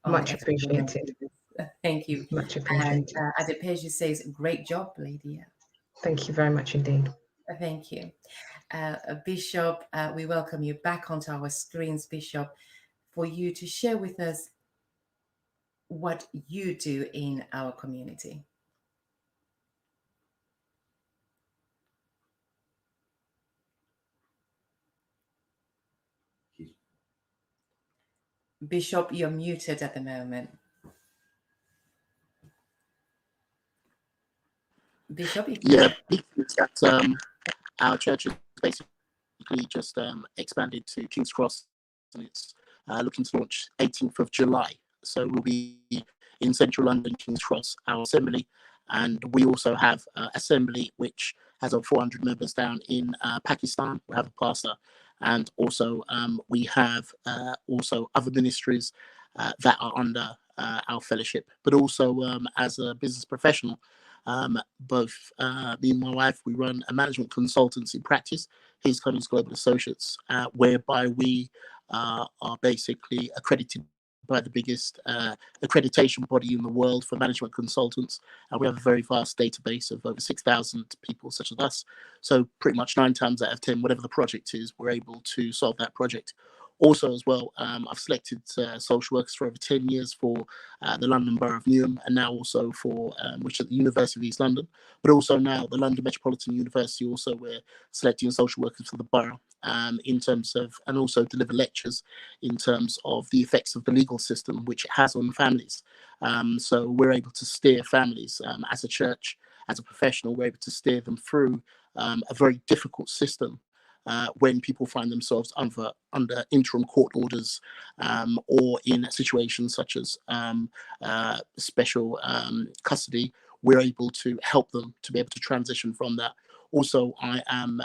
Much appreciated. Thank you. Much appreciated. And Adepeju says, great job, Lydia. Thank you very much indeed. Thank you. Bishop, we welcome you back onto our screens, Bishop, for you to share with us what you do in our community. Bishop, you're muted at the moment. Bishop, our church is basically just expanded to King's Cross, and it's looking to launch 18th of July. So we'll be in central London, King's Cross, our assembly, and we also have assembly which has over 400 members down in Pakistan. We have a pastor, and also we have also other ministries that are under our fellowship. But also as a business professional, both me and my wife, we run a management consultancy practice, His Cummings Global Associates, whereby we are basically accredited by the biggest accreditation body in the world for management consultants. And we have a very vast database of over 6,000 people such as us. So pretty much 9 times out of 10, whatever the project is, we're able to solve that project. Also as well, I've selected social workers for over 10 years for the London Borough of Newham, and now also for which at the University of East London, but also now the London Metropolitan University. Also, we're selecting social workers for the borough in terms of, and also deliver lectures in terms of the effects of the legal system which it has on families. So we're able to steer families as a church, as a professional. We're able to steer them through a very difficult system. When people find themselves under interim court orders or in situations such as special custody, we're able to help them to be able to transition from that, Also, I am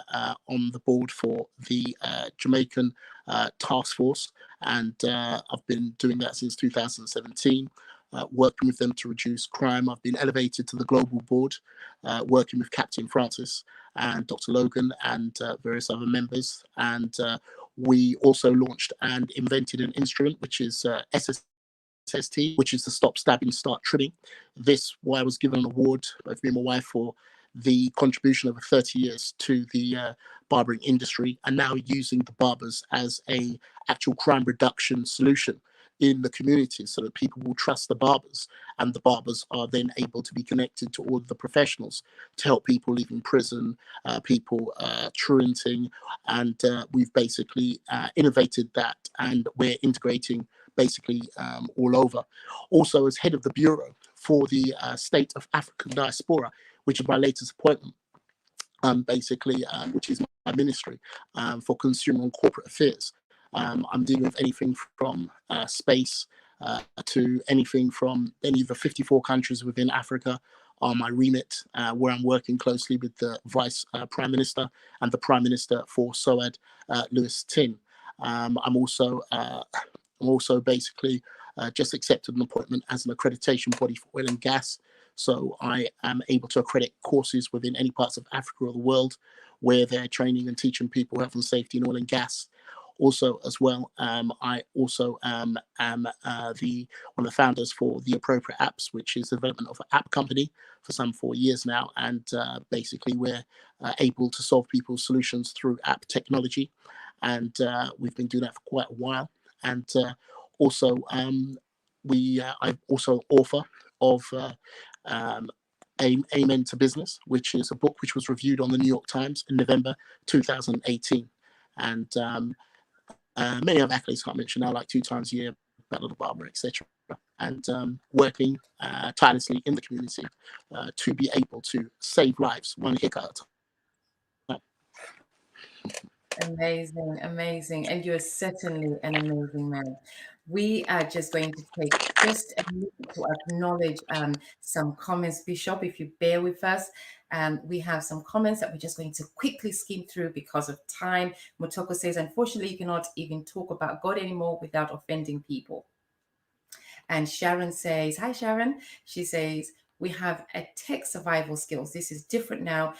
on the board for the Jamaican task force, and I've been doing that since 2017. Working with them to reduce crime. I've been elevated to the global board, working with Captain Francis and Dr. Logan and various other members. And we also launched and invented an instrument, which is SST, which is the Stop Stabbing, Start Trimming. This, why I was given an award by me and my wife for the contribution over 30 years to the barbering industry, and now using the barbers as a actual crime reduction solution in the community, so that people will trust the barbers, and the barbers are then able to be connected to all of the professionals to help people leaving prison, people truanting, and we've basically innovated that, and we're integrating basically all over. Also, as head of the bureau for the State of African Diaspora, which is my latest appointment, which is my ministry for consumer and corporate affairs. I'm dealing with anything from space to anything from any of the 54 countries within Africa are my remit, where I'm working closely with the Vice Prime Minister and the Prime Minister for SOAD, Lewis Tin. I'm also basically just accepted an appointment as an accreditation body for oil and gas. So I am able to accredit courses within any parts of Africa or the world where they're training and teaching people health and safety in oil and gas. Also, as well, I also am one of the founders for the Appropriate Apps, which is the development of an app company for some 4 years now. And basically, we're able to solve people's solutions through app technology. And we've been doing that for quite a while. And also, I'm also author of Amen to Business, which is a book which was reviewed on the New York Times in November 2018. And many other accolades can't mention now, like 2 times a year, Battle of the Barber, etc. And working tirelessly in the community to be able to save lives one hiccup at a time. Amazing, amazing. And you're certainly an amazing man. We are just going to take just a minute to acknowledge some comments, Bishop, if you bear with us. We have some comments that we're just going to quickly skim through because of time. Motoko says, unfortunately, you cannot even talk about God anymore without offending people. And Sharon says, hi, Sharon. She says, we have a tech survival skills. This is different now.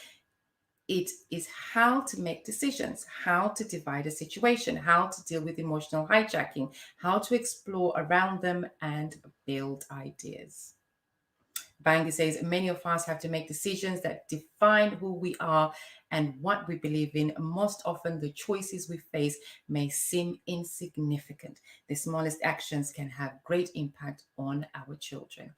It is how to make decisions, how to divide a situation, how to deal with emotional hijacking, how to explore around them and build ideas. Bangi says, many of us have to make decisions that define who we are and what we believe in. Most often, the choices we face may seem insignificant. The smallest actions can have great impact on our children.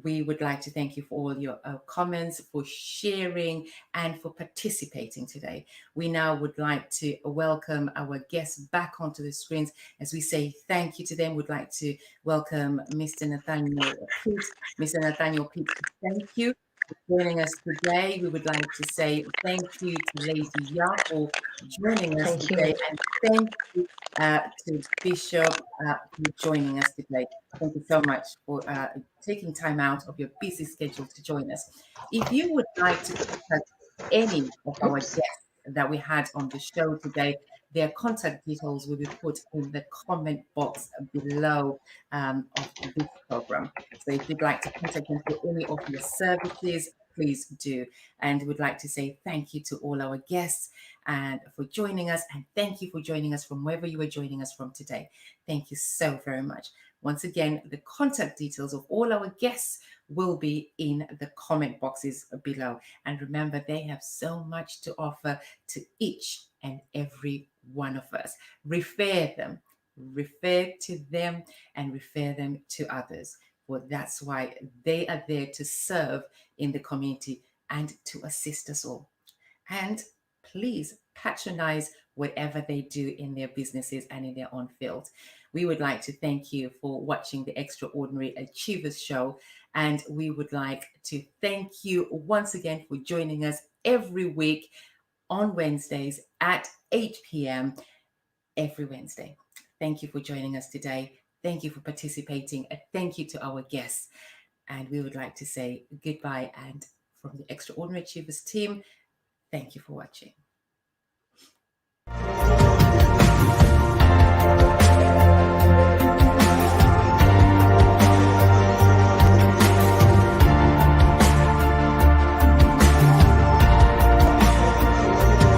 We would like to thank you for all your comments, for sharing, and for participating today. We now would like to welcome our guests back onto the screens. As we say thank you to them, we'd like to welcome Mr. Nathaniel Peat. Mr. Nathaniel Peat, thank you for joining us today. We would like to say thank you to Lady Ya for joining us today. And thank you to Bishop for joining us today. Thank you so much for taking time out of your busy schedule to join us. If you would like to contact any of our guests that we had on the show today, their contact details will be put in the comment box below of this program. So if you'd like to contact them for any of your services, please do. And we'd like to say thank you to all our guests and for joining us. And thank you for joining us from wherever you are joining us from today. Thank you so very much. Once again, the contact details of all our guests will be in the comment boxes below. And remember, they have so much to offer to each and every one of us. Refer to them and refer them to others. Well, that's why they are there to serve in the community and to assist us all. And please patronize whatever they do in their businesses and in their own field. We would like to thank you for watching the Extraordinary Achievers Show. And we would like to thank you once again for joining us every week on Wednesdays at 8 p.m. every Wednesday. Thank you for joining us today. Thank you for participating. And thank you to our guests. And we would like to say goodbye. And from the Extraordinary Achievers team, Thank you for watching.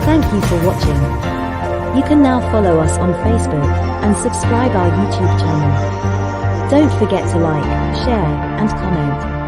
Thank you for watching. You can now follow us on Facebook and subscribe our YouTube channel. Don't forget to like, share, and comment.